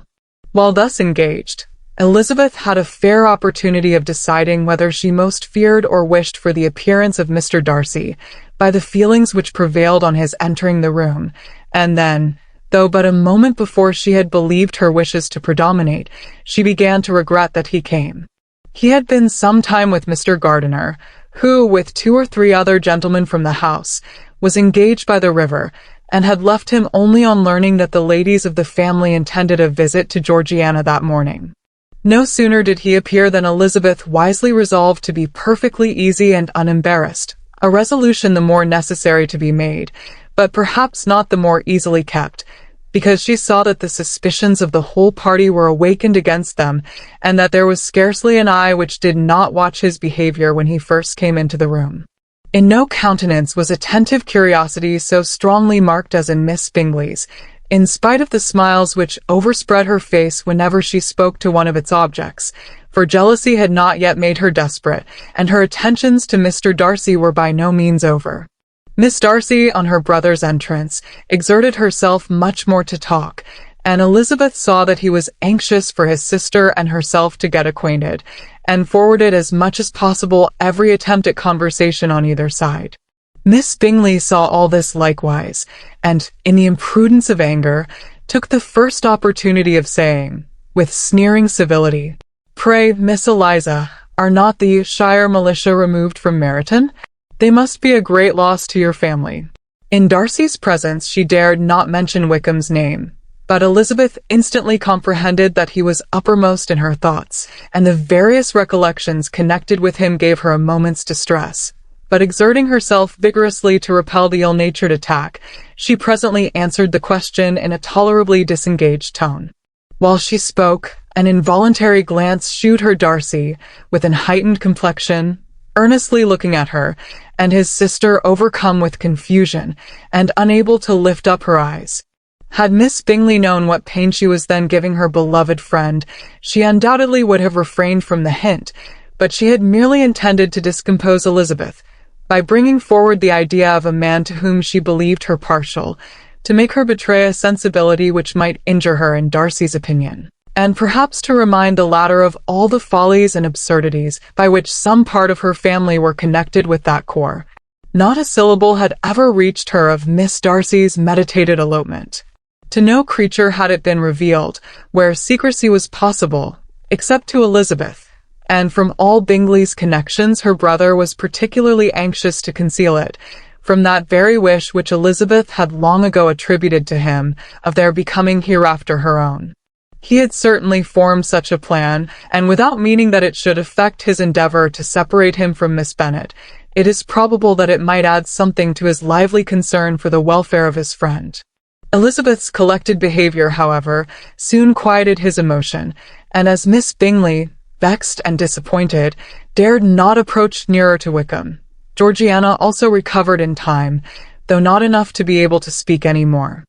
While thus engaged, Elizabeth had a fair opportunity of deciding whether she most feared or wished for the appearance of Mr. Darcy, by the feelings which prevailed on his entering the room, and then, though but a moment before she had believed her wishes to predominate, she began to regret that he came. He had been some time with Mr. Gardiner, who, with 2 or 3 other gentlemen from the house, was engaged by the river, and had left him only on learning that the ladies of the family intended a visit to Georgiana that morning. No sooner did he appear than Elizabeth wisely resolved to be perfectly easy and unembarrassed, a resolution the more necessary to be made, but perhaps not the more easily kept, because she saw that the suspicions of the whole party were awakened against them, and that there was scarcely an eye which did not watch his behavior when he first came into the room. In no countenance was attentive curiosity so strongly marked as in Miss Bingley's, in spite of the smiles which overspread her face whenever she spoke to one of its objects, for jealousy had not yet made her desperate, and her attentions to Mr. Darcy were by no means over. Miss Darcy, on her brother's entrance, exerted herself much more to talk, and Elizabeth saw that he was anxious for his sister and herself to get acquainted, and forwarded as much as possible every attempt at conversation on either side. Miss Bingley saw all this likewise, and, in the imprudence of anger, took the first opportunity of saying, with sneering civility, "Pray, Miss Eliza, are not the Shire militia removed from Meryton? They must be a great loss to your family." In Darcy's presence she dared not mention Wickham's name, but Elizabeth instantly comprehended that he was uppermost in her thoughts, and the various recollections connected with him gave her a moment's distress. But exerting herself vigorously to repel the ill-natured attack, she presently answered the question in a tolerably disengaged tone. While she spoke, an involuntary glance shewed her Darcy, with an heightened complexion, earnestly looking at her, and his sister overcome with confusion, and unable to lift up her eyes. Had Miss Bingley known what pain she was then giving her beloved friend, she undoubtedly would have refrained from the hint, but she had merely intended to discompose Elizabeth, by bringing forward the idea of a man to whom she believed her partial, to make her betray a sensibility which might injure her in Darcy's opinion, and perhaps to remind the latter of all the follies and absurdities by which some part of her family were connected with that corps. Not a syllable had ever reached her of Miss Darcy's meditated elopement. To no creature had it been revealed, where secrecy was possible, except to Elizabeth, and from all Bingley's connections her brother was particularly anxious to conceal it, from that very wish which Elizabeth had long ago attributed to him, of their becoming hereafter her own. He had certainly formed such a plan, and without meaning that it should affect his endeavour to separate him from Miss Bennet, it is probable that it might add something to his lively concern for the welfare of his friend. Elizabeth's collected behaviour, however, soon quieted his emotion, and as Miss Bingley, vexed and disappointed, dared not approach nearer to Wickham, Georgiana also recovered in time, though not enough to be able to speak any more.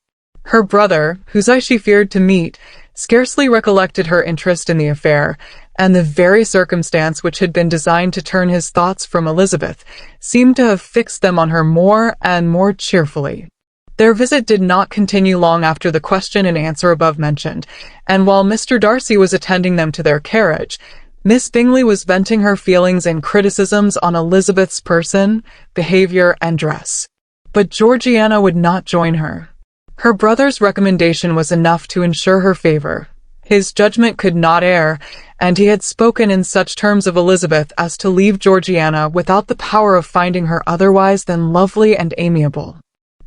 Her brother, whose eye she feared to meet, scarcely recollected her interest in the affair, and the very circumstance which had been designed to turn his thoughts from Elizabeth seemed to have fixed them on her more and more cheerfully. Their visit did not continue long after the question and answer above mentioned, and while Mr. Darcy was attending them to their carriage, Miss Bingley was venting her feelings in criticisms on Elizabeth's person, behaviour, and dress. But Georgiana would not join her. Her brother's recommendation was enough to ensure her favour. His judgment could not err, and he had spoken in such terms of Elizabeth as to leave Georgiana without the power of finding her otherwise than lovely and amiable.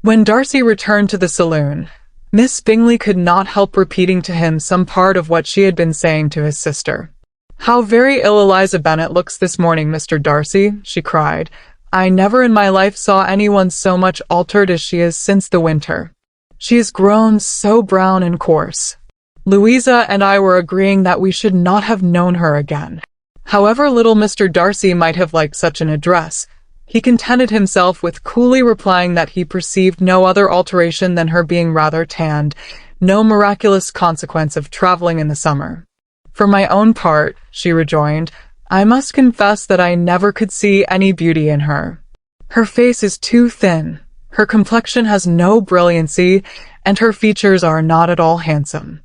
When Darcy returned to the saloon, Miss Bingley could not help repeating to him some part of what she had been saying to his sister. "How very ill Eliza Bennet looks this morning, Mr. Darcy," she cried. "I never in my life saw anyone so much altered as she is since the winter. She has grown so brown and coarse. Louisa and I were agreeing that we should not have known her again." However little Mr. Darcy might have liked such an address, he contented himself with coolly replying that he perceived no other alteration than her being rather tanned, no miraculous consequence of travelling in the summer. "For my own part," she rejoined, "I must confess that I never could see any beauty in her. Her face is too thin, her complexion has no brilliancy, and her features are not at all handsome.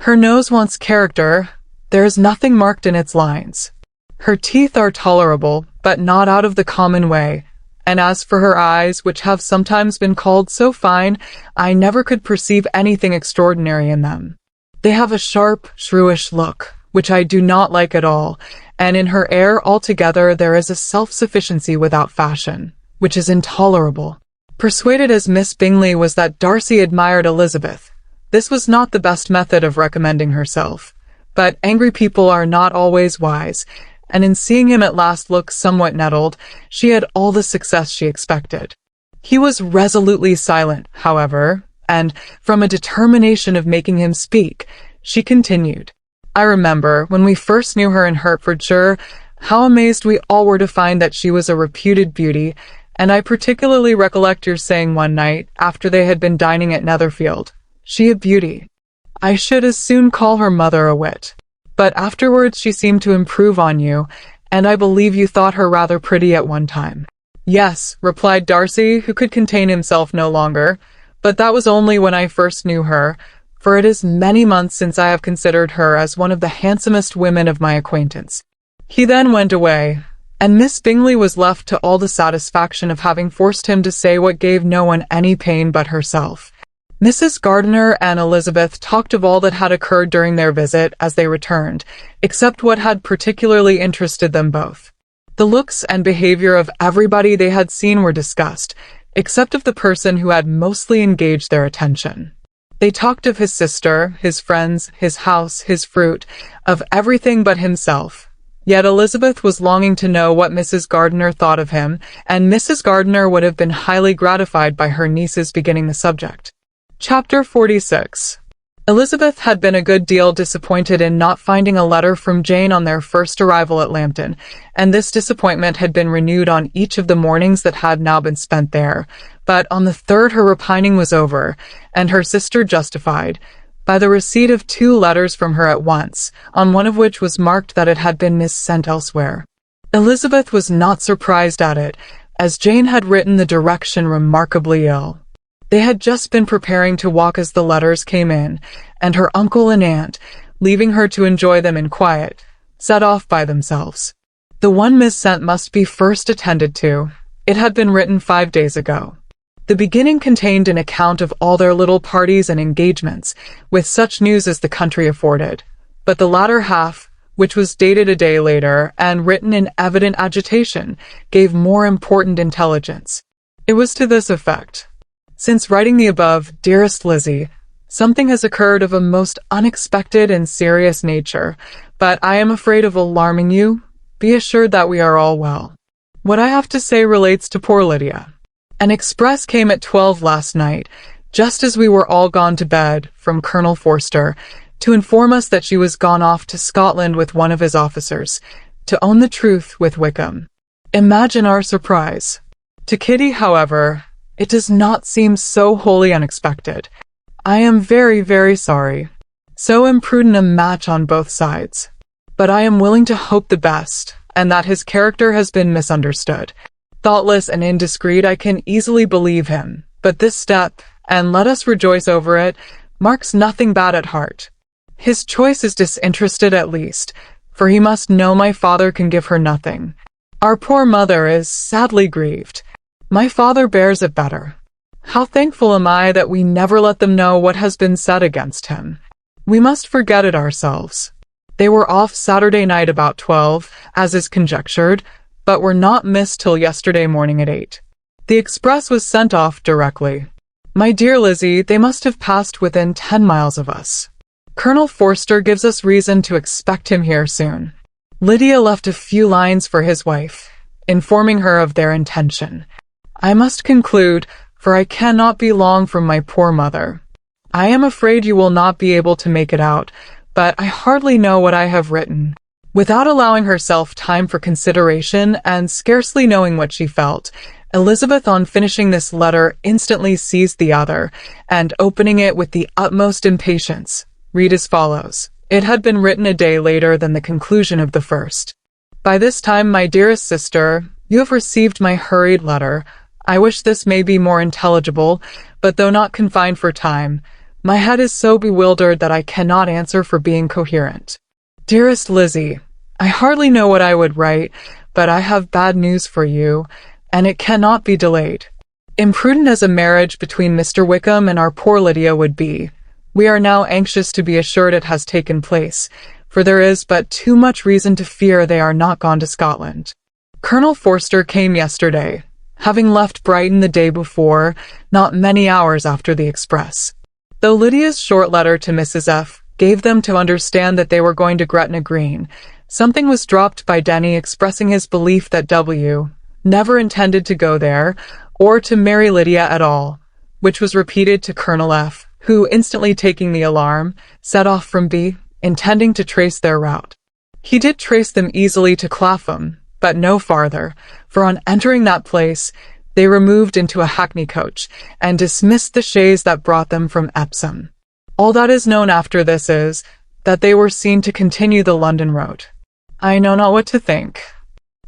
Her nose wants character, there is nothing marked in its lines. Her teeth are tolerable, but not out of the common way, and as for her eyes, which have sometimes been called so fine, I never could perceive anything extraordinary in them. They have a sharp, shrewish look, which I do not like at all, and in her air altogether there is a self-sufficiency without fashion, which is intolerable. Persuaded as Miss Bingley was that Darcy admired Elizabeth, this was not the best method of recommending herself. But angry people are not always wise, and in seeing him at last look somewhat nettled, she had all the success she expected. He was resolutely silent, however, and, from a determination of making him speak, she continued, I remember, when we first knew her in Hertfordshire, how amazed we all were to find that she was a reputed beauty, and I particularly recollect your saying one night, after they had been dining at Netherfield, she a beauty. I should as soon call her mother a wit. But afterwards she seemed to improve on you, and I believe you thought her rather pretty at one time. Yes, replied Darcy, who could contain himself no longer, but that was only when I first knew her, for it is many months since I have considered her as one of the handsomest women of my acquaintance. He then went away, and Miss Bingley was left to all the satisfaction of having forced him to say what gave no one any pain but herself. Mrs. Gardiner and Elizabeth talked of all that had occurred during their visit as they returned, except what had particularly interested them both. The looks and behavior of everybody they had seen were discussed, except of the person who had mostly engaged their attention. They talked of his sister, his friends, his house, his fruit, of everything but himself. Yet Elizabeth was longing to know what Mrs. Gardiner thought of him, and Mrs. Gardiner would have been highly gratified by her niece's beginning the subject. Chapter 46. Elizabeth had been a good deal disappointed in not finding a letter from Jane on their first arrival at Lambton, and this disappointment had been renewed on each of the mornings that had now been spent there. But on the third her repining was over, and her sister justified, by the receipt of 2 letters from her at once, on one of which was marked that it had been missent elsewhere. Elizabeth was not surprised at it, as Jane had written the direction remarkably ill. They had just been preparing to walk as the letters came in, and her uncle and aunt, leaving her to enjoy them in quiet, set off by themselves. The one missent must be first attended to. It had been written 5 days ago. The beginning contained an account of all their little parties and engagements, with such news as the country afforded. But the latter half, which was dated a day later, and written in evident agitation, gave more important intelligence. It was to this effect. Since writing the above, dearest Lizzie, something has occurred of a most unexpected and serious nature, but I am afraid of alarming you. Be assured that we are all well. What I have to say relates to poor Lydia. An express came at 12 last night, just as we were all gone to bed, from Colonel Forster, to inform us that she was gone off to Scotland with one of his officers, to own the truth with Wickham. Imagine our surprise. To Kitty, however, it does not seem so wholly unexpected. I am very, very sorry. So imprudent a match on both sides. But I am willing to hope the best, and that his character has been misunderstood. Thoughtless and indiscreet, I can easily believe him, but this step, and let us rejoice over it, marks nothing bad at heart. His choice is disinterested at least, for he must know my father can give her nothing. Our poor mother is sadly grieved. My father bears it better. How thankful am I that we never let them know what has been said against him. We must forget it ourselves. They were off Saturday night about 12, as is conjectured, but were not missed till yesterday morning at 8. The express was sent off directly. My dear Lizzie, they must have passed within 10 miles of us. Colonel Forster gives us reason to expect him here soon. Lydia left a few lines for his wife, informing her of their intention. I must conclude, for I cannot be long from my poor mother. I am afraid you will not be able to make it out, but I hardly know what I have written. Without allowing herself time for consideration, and scarcely knowing what she felt, Elizabeth, on finishing this letter, instantly seized the other, and opening it with the utmost impatience, read as follows. It had been written a day later than the conclusion of the first. By this time, my dearest sister, you have received my hurried letter. I wish this may be more intelligible, but though not confined for time, my head is so bewildered that I cannot answer for being coherent. Dearest Lizzie, I hardly know what I would write, but I have bad news for you, and it cannot be delayed. Imprudent as a marriage between Mr. Wickham and our poor Lydia would be, we are now anxious to be assured it has taken place, for there is but too much reason to fear they are not gone to Scotland. Colonel Forster came yesterday, having left Brighton the day before, not many hours after the express. Though Lydia's short letter to Mrs. F. gave them to understand that they were going to Gretna Green, something was dropped by Denny expressing his belief that W. never intended to go there, or to marry Lydia at all, which was repeated to Colonel F., who, instantly taking the alarm, set off from B., intending to trace their route. He did trace them easily to Clapham, but no farther, for on entering that place, they removed into a hackney coach, and dismissed the chaise that brought them from Epsom. All that is known after this is, that they were seen to continue the London road. I know not what to think.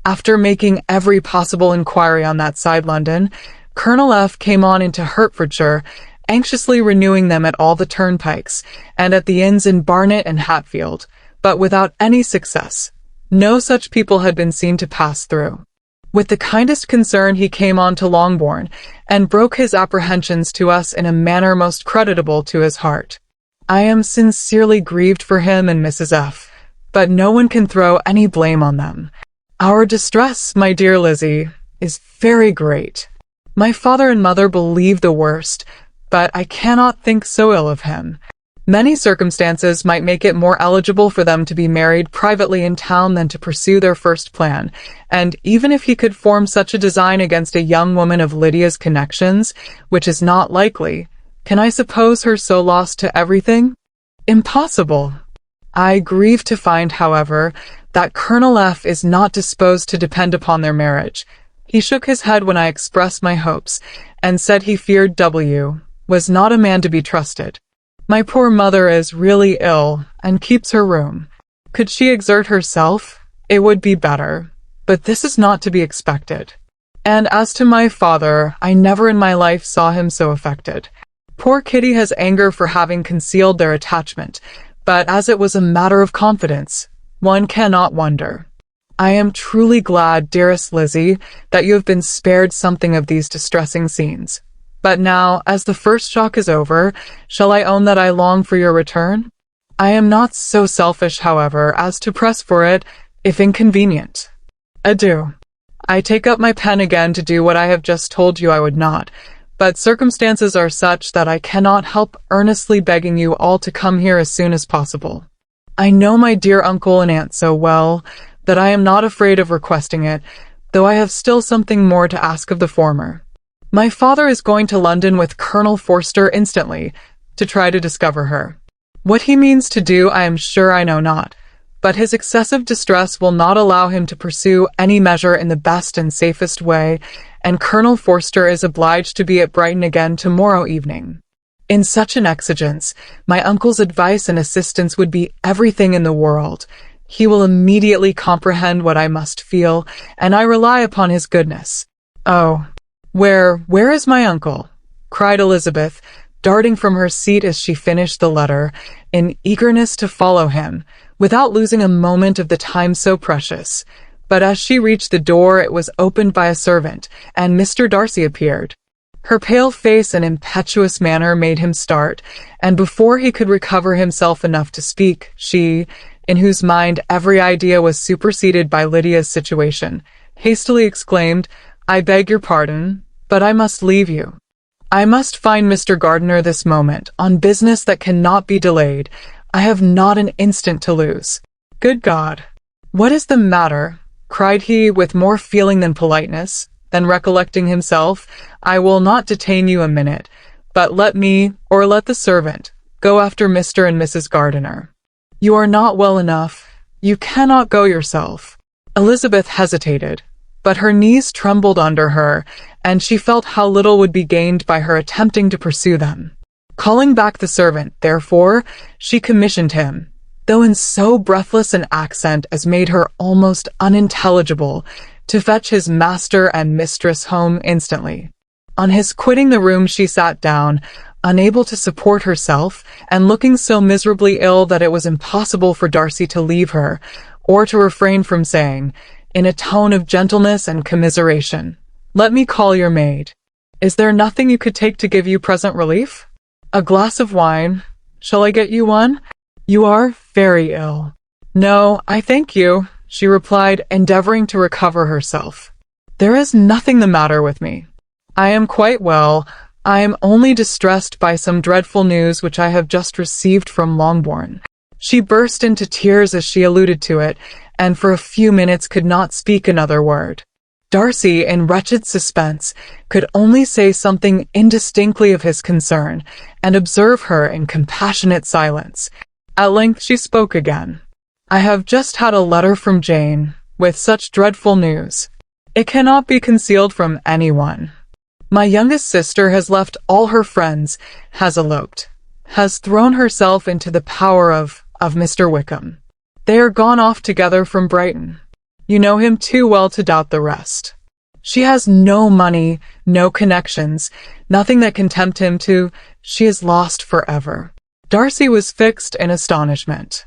After making every possible inquiry on that side London, Colonel F. came on into Hertfordshire, anxiously renewing them at all the turnpikes, and at the inns in Barnet and Hatfield, but without any success. No such people had been seen to pass through. With the kindest concern he came on to Longbourn, and broke his apprehensions to us in a manner most creditable to his heart. I am sincerely grieved for him and Mrs. F., but no one can throw any blame on them. Our distress, my dear Lizzie, is very great. My father and mother believe the worst, but I cannot think so ill of him. Many circumstances might make it more eligible for them to be married privately in town than to pursue their first plan, and even if he could form such a design against a young woman of Lydia's connections, which is not likely, can I suppose her so lost to everything? Impossible. I grieve to find, however, that Colonel F. is not disposed to depend upon their marriage. He shook his head when I expressed my hopes, and said he feared W. was not a man to be trusted. My poor mother is really ill, and keeps her room. Could she exert herself, it would be better, but this is not to be expected. And as to my father, I never in my life saw him so affected. Poor Kitty has anger for having concealed their attachment, but as it was a matter of confidence, one cannot wonder. I am truly glad, dearest Lizzie, that you have been spared something of these distressing scenes. But now, as the first shock is over, shall I own that I long for your return? I am not so selfish, however, as to press for it, if inconvenient. Adieu. I take up my pen again to do what I have just told you I would not, but circumstances are such that I cannot help earnestly begging you all to come here as soon as possible. I know my dear uncle and aunt so well, that I am not afraid of requesting it, though I have still something more to ask of the former. My father is going to London with Colonel Forster instantly, to try to discover her. What he means to do I am sure I know not, but his excessive distress will not allow him to pursue any measure in the best and safest way, and Colonel Forster is obliged to be at Brighton again tomorrow evening. In such an exigence, my uncle's advice and assistance would be everything in the world. He will immediately comprehend what I must feel, and I rely upon his goodness. Oh, where is my uncle? Cried Elizabeth, darting from her seat as she finished the letter, in eagerness to follow him, without losing a moment of the time so precious. But as she reached the door, it was opened by a servant, and Mr. Darcy appeared. Her pale face and impetuous manner made him start, and before he could recover himself enough to speak, she, in whose mind every idea was superseded by Lydia's situation, hastily exclaimed, I beg your pardon, but I must leave you. I must find Mr. Gardiner this moment, on business that cannot be delayed. I have not an instant to lose. Good God! What is the matter? Cried he, with more feeling than politeness. Then recollecting himself, I will not detain you a minute, but let me, or let the servant, go after Mr. and Mrs. Gardiner. You are not well enough. You cannot go yourself. Elizabeth hesitated, but her knees trembled under her, and she felt how little would be gained by her attempting to pursue them. Calling back the servant, therefore, she commissioned him, though in so breathless an accent as made her almost unintelligible, to fetch his master and mistress home instantly. On his quitting the room she sat down, unable to support herself, and looking so miserably ill that it was impossible for Darcy to leave her, or to refrain from saying, in a tone of gentleness and commiseration, Let me call your maid. Is there nothing you could take to give you present relief? A glass of wine. Shall I get you one? You are very ill. "No, I thank you," she replied, endeavoring to recover herself. "There is nothing the matter with me. I am quite well. I am only distressed by some dreadful news which I have just received from Longbourn." She burst into tears as she alluded to it, and for a few minutes could not speak another word. Darcy, in wretched suspense, could only say something indistinctly of his concern, and observe her in compassionate silence. At length she spoke again. "I have just had a letter from Jane, with such dreadful news. It cannot be concealed from anyone. My youngest sister has left all her friends, has eloped, has thrown herself into the power of Mr. Wickham. They are gone off together from Brighton. You know him too well to doubt the rest. She has no money, no connections, nothing that can tempt him to. She is lost forever." Darcy was fixed in astonishment.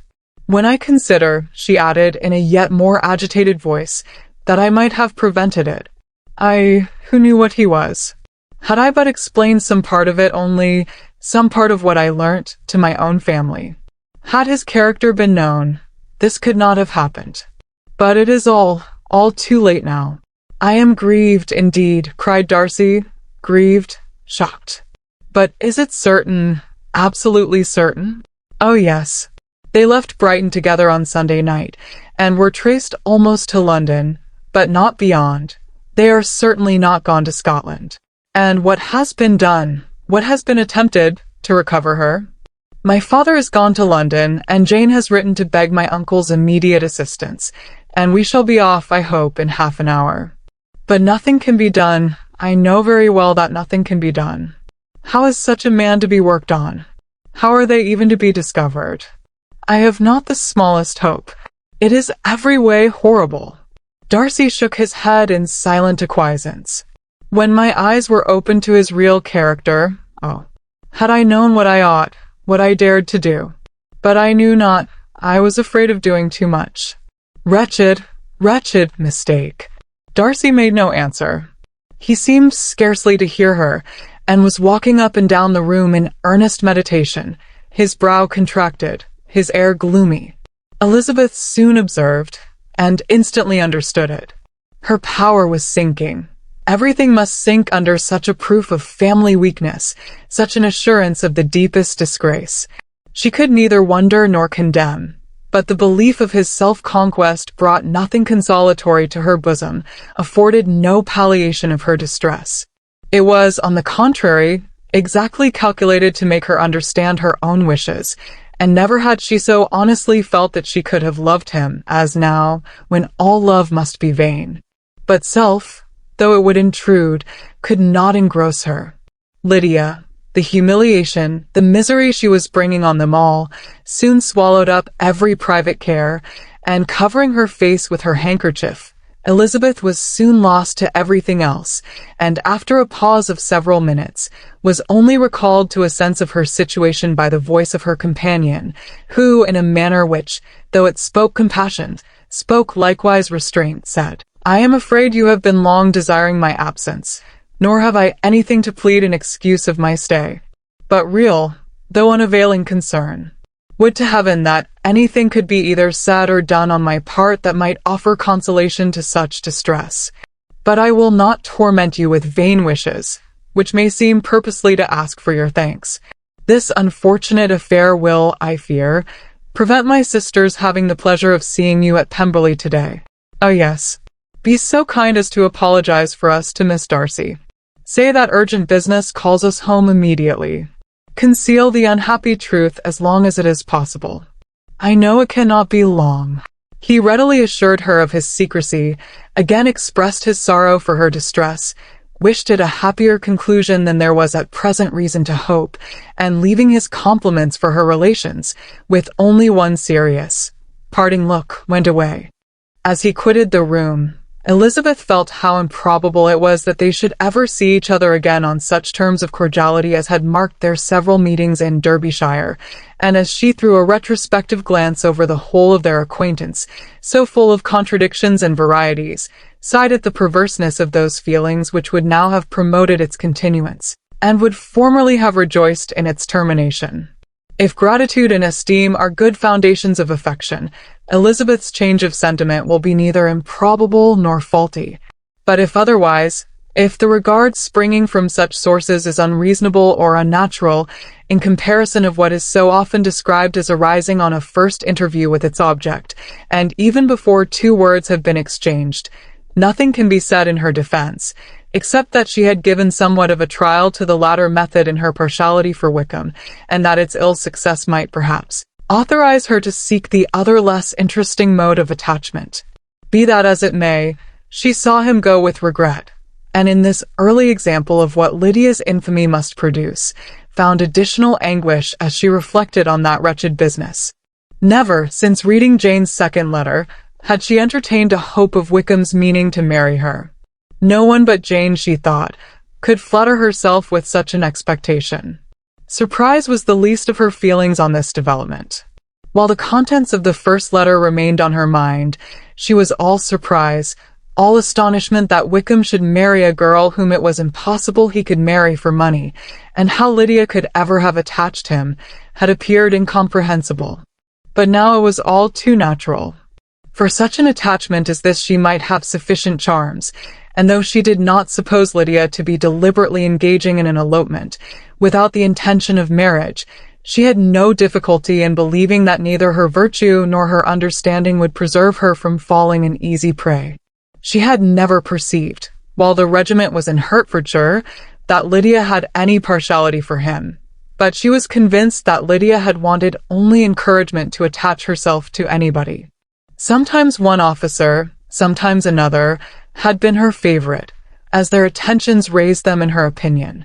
"When I consider," she added in a yet more agitated voice, "that I might have prevented it. I, who knew what he was. Had I but explained some part of it only, some part of what I learnt, to my own family. Had his character been known, this could not have happened. But it is all too late now." "I am grieved, indeed," cried Darcy. "Grieved, shocked. But is it certain, absolutely certain?" "Oh yes. They left Brighton together on Sunday night, and were traced almost to London, but not beyond. They are certainly not gone to Scotland." "And what has been done, what has been attempted, to recover her?" "My father has gone to London, and Jane has written to beg my uncle's immediate assistance, and we shall be off, I hope, in half an hour. But nothing can be done. I know very well that nothing can be done. How is such a man to be worked on? How are they even to be discovered? I have not the smallest hope. It is every way horrible." Darcy shook his head in silent acquiescence. "When my eyes were opened to his real character, had I known what I ought, what I dared to do. But I knew not. I was afraid of doing too much. Wretched, wretched mistake." Darcy made no answer. He seemed scarcely to hear her, and was walking up and down the room in earnest meditation, his brow contracted, his air gloomy. Elizabeth soon observed, and instantly understood it. Her power was sinking. Everything must sink under such a proof of family weakness, such an assurance of the deepest disgrace. She could neither wonder nor condemn, but the belief of his self-conquest brought nothing consolatory to her bosom, afforded no palliation of her distress. It was, on the contrary, exactly calculated to make her understand her own wishes, and never had she so honestly felt that she could have loved him as now, when all love must be vain. But self, though it would intrude, could not engross her. Lydia, the humiliation, the misery she was bringing on them all, soon swallowed up every private care, and covering her face with her handkerchief, Elizabeth was soon lost to everything else, and after a pause of several minutes, was only recalled to a sense of her situation by the voice of her companion, who, in a manner which, though it spoke compassion, spoke likewise restraint, said, "I am afraid you have been long desiring my absence, nor have I anything to plead in excuse of my stay, but real, though unavailing concern. Would to heaven that anything could be either said or done on my part that might offer consolation to such distress. But I will not torment you with vain wishes, which may seem purposely to ask for your thanks. This unfortunate affair will, I fear, prevent my sister's having the pleasure of seeing you at Pemberley today. Oh yes. Be so kind as to apologize for us to Miss Darcy. Say that urgent business calls us home immediately. Conceal the unhappy truth as long as it is possible. I know it cannot be long." He readily assured her of his secrecy, again expressed his sorrow for her distress, wished it a happier conclusion than there was at present reason to hope, and leaving his compliments for her relations, with only one serious, parting look, went away. As he quitted the room, Elizabeth felt how improbable it was that they should ever see each other again on such terms of cordiality as had marked their several meetings in Derbyshire, and as she threw a retrospective glance over the whole of their acquaintance, so full of contradictions and varieties, sighed at the perverseness of those feelings which would now have promoted its continuance, and would formerly have rejoiced in its termination. If gratitude and esteem are good foundations of affection, Elizabeth's change of sentiment will be neither improbable nor faulty. But if otherwise, if the regard springing from such sources is unreasonable or unnatural, in comparison of what is so often described as arising on a first interview with its object, and even before 2 words have been exchanged, nothing can be said in her defense, except that she had given somewhat of a trial to the latter method in her partiality for Wickham, and that its ill success might, perhaps, authorize her to seek the other less interesting mode of attachment. Be that as it may, she saw him go with regret, and in this early example of what Lydia's infamy must produce, found additional anguish as she reflected on that wretched business. Never, since reading Jane's second letter, had she entertained a hope of Wickham's meaning to marry her. No one but Jane, she thought, could flatter herself with such an expectation. Surprise was the least of her feelings on this development. While the contents of the first letter remained on her mind, she was all surprise, all astonishment that Wickham should marry a girl whom it was impossible he could marry for money, and how Lydia could ever have attached him, had appeared incomprehensible. But now it was all too natural. For such an attachment as this she might have sufficient charms, and though she did not suppose Lydia to be deliberately engaging in an elopement, without the intention of marriage, she had no difficulty in believing that neither her virtue nor her understanding would preserve her from falling an easy prey. She had never perceived, while the regiment was in Hertfordshire, that Lydia had any partiality for him, but she was convinced that Lydia had wanted only encouragement to attach herself to anybody. Sometimes one officer, sometimes another, had been her favorite, as their attentions raised them in her opinion.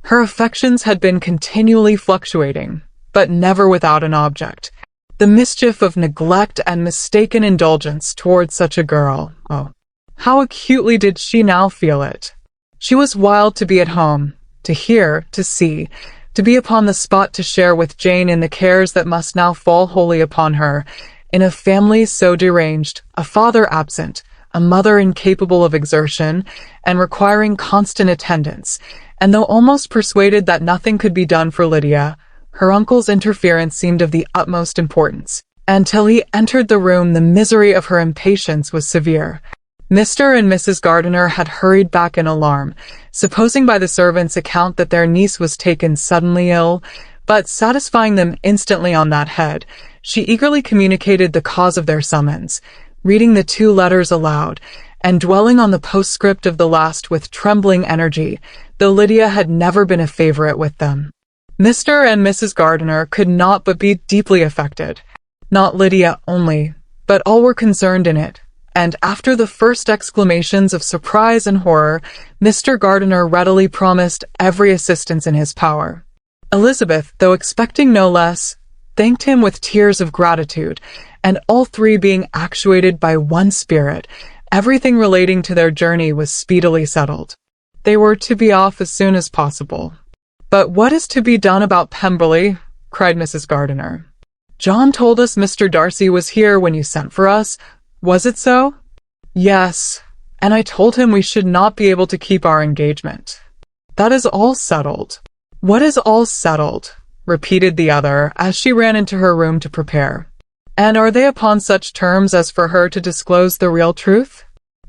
Her affections had been continually fluctuating, but never without an object. The mischief of neglect and mistaken indulgence towards such a girl, oh, how acutely did she now feel it! She was wild to be at home, to hear, to see, to be upon the spot to share with Jane in the cares that must now fall wholly upon her, in a family so deranged, a father absent, a mother incapable of exertion, and requiring constant attendance, and though almost persuaded that nothing could be done for Lydia, her uncle's interference seemed of the utmost importance, and till he entered the room the misery of her impatience was severe. Mr. and Mrs. Gardiner had hurried back in alarm, supposing by the servant's account that their niece was taken suddenly ill, but satisfying them instantly on that head, she eagerly communicated the cause of their summons, reading the 2 letters aloud, and dwelling on the postscript of the last with trembling energy, though Lydia had never been a favorite with them. Mr. and Mrs. Gardiner could not but be deeply affected. Not Lydia only, but all were concerned in it, and after the first exclamations of surprise and horror, Mr. Gardiner readily promised every assistance in his power. Elizabeth, though expecting no less, thanked him with tears of gratitude, and all 3 being actuated by one spirit, everything relating to their journey was speedily settled. They were to be off as soon as possible. "But what is to be done about Pemberley?" cried Mrs. Gardiner. "John told us Mr. Darcy was here when you sent for us. Was it so?" "Yes, and I told him we should not be able to keep our engagement." "That is all settled." "What is all settled?" repeated the other, as she ran into her room to prepare. "And are they upon such terms as for her to disclose the real truth?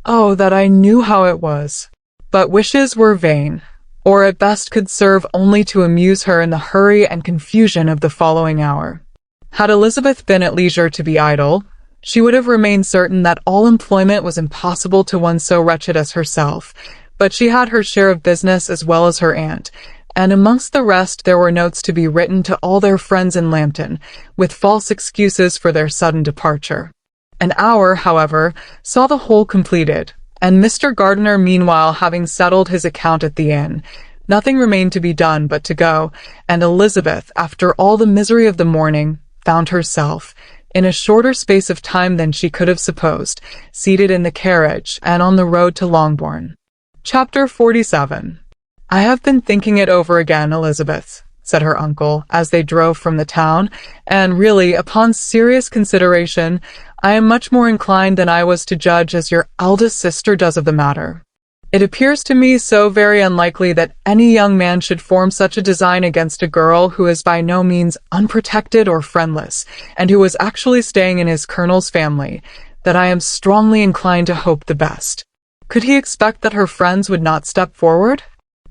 Oh, that I knew how it was!" But wishes were vain, or at best could serve only to amuse her in the hurry and confusion of the following hour. Had Elizabeth been at leisure to be idle, she would have remained certain that all employment was impossible to one so wretched as herself, but she had her share of business as well as her aunt, and amongst the rest there were notes to be written to all their friends in Lambton, with false excuses for their sudden departure. An hour, however, saw the whole completed, and Mr. Gardiner meanwhile having settled his account at the inn, nothing remained to be done but to go, and Elizabeth, after all the misery of the morning, found herself, in a shorter space of time than she could have supposed, seated in the carriage and on the road to Longbourn. Chapter 47. "I have been thinking it over again, Elizabeth," said her uncle, as they drove from the town, "and really, upon serious consideration, I am much more inclined than I was to judge as your eldest sister does of the matter." It appears to me so very unlikely that any young man should form such a design against a girl who is by no means unprotected or friendless, and who was actually staying in his colonel's family, that I am strongly inclined to hope the best. Could he expect that her friends would not step forward?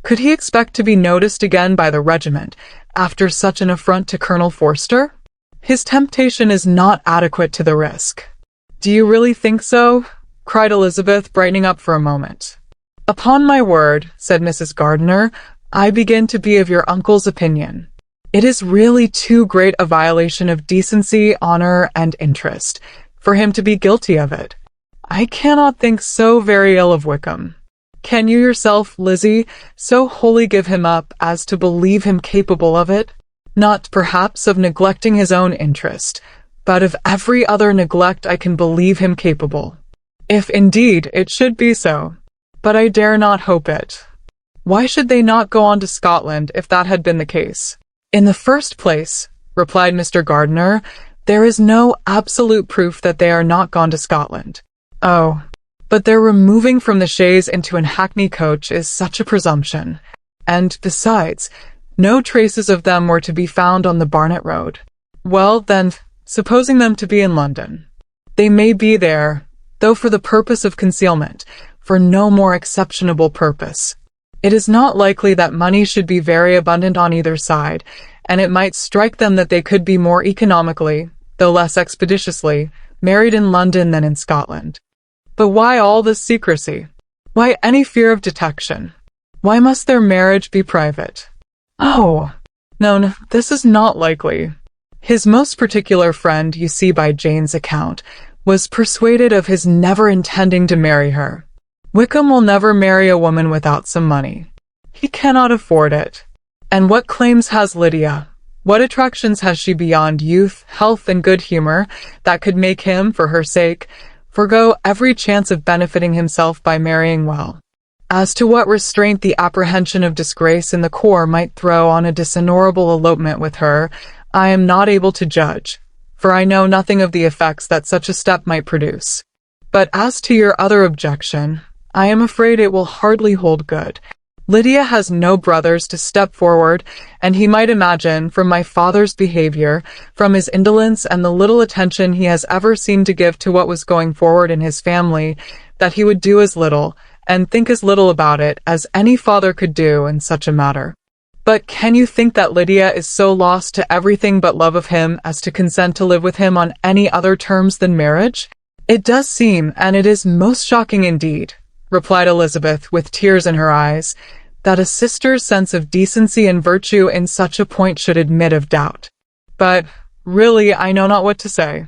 Could he expect to be noticed again by the regiment, after such an affront to Colonel Forster? His temptation is not adequate to the risk. Do you really think so? Cried Elizabeth, brightening up for a moment. Upon my word, said Mrs. Gardiner, I begin to be of your uncle's opinion. It is really too great a violation of decency, honor, and interest, for him to be guilty of it. I cannot think so very ill of Wickham. Can you yourself, Lizzie, so wholly give him up as to believe him capable of it? Not, perhaps, of neglecting his own interest, but of every other neglect I can believe him capable. If indeed it should be so. But I dare not hope it. Why should they not go on to Scotland if that had been the case? In the first place, replied Mr. Gardiner, there is no absolute proof that they are not gone to Scotland. Oh, but their removing from the chaise into an hackney coach is such a presumption. And, besides, no traces of them were to be found on the Barnet Road. Well, then, supposing them to be in London. They may be there, though for the purpose of concealment, for no more exceptionable purpose. It is not likely that money should be very abundant on either side, and it might strike them that they could be more economically, though less expeditiously, married in London than in Scotland. But why all this secrecy? Why any fear of detection? Why must their marriage be private? Oh, no, this is not likely. His most particular friend, you see by Jane's account, was persuaded of his never intending to marry her. Wickham will never marry a woman without some money. He cannot afford it. And what claims has Lydia? What attractions has she beyond youth, health, and good humor that could make him, for her sake, forego every chance of benefiting himself by marrying well? As to what restraint the apprehension of disgrace in the corps might throw on a dishonorable elopement with her, I am not able to judge, for I know nothing of the effects that such a step might produce. But as to your other objection, I am afraid it will hardly hold good. Lydia has no brothers to step forward, and he might imagine, from my father's behavior, from his indolence and the little attention he has ever seemed to give to what was going forward in his family, that he would do as little, and think as little about it, as any father could do in such a matter. But can you think that Lydia is so lost to everything but love of him as to consent to live with him on any other terms than marriage? It does seem, and it is most shocking indeed, replied Elizabeth, with tears in her eyes, that a sister's sense of decency and virtue in such a point should admit of doubt. But, really, I know not what to say.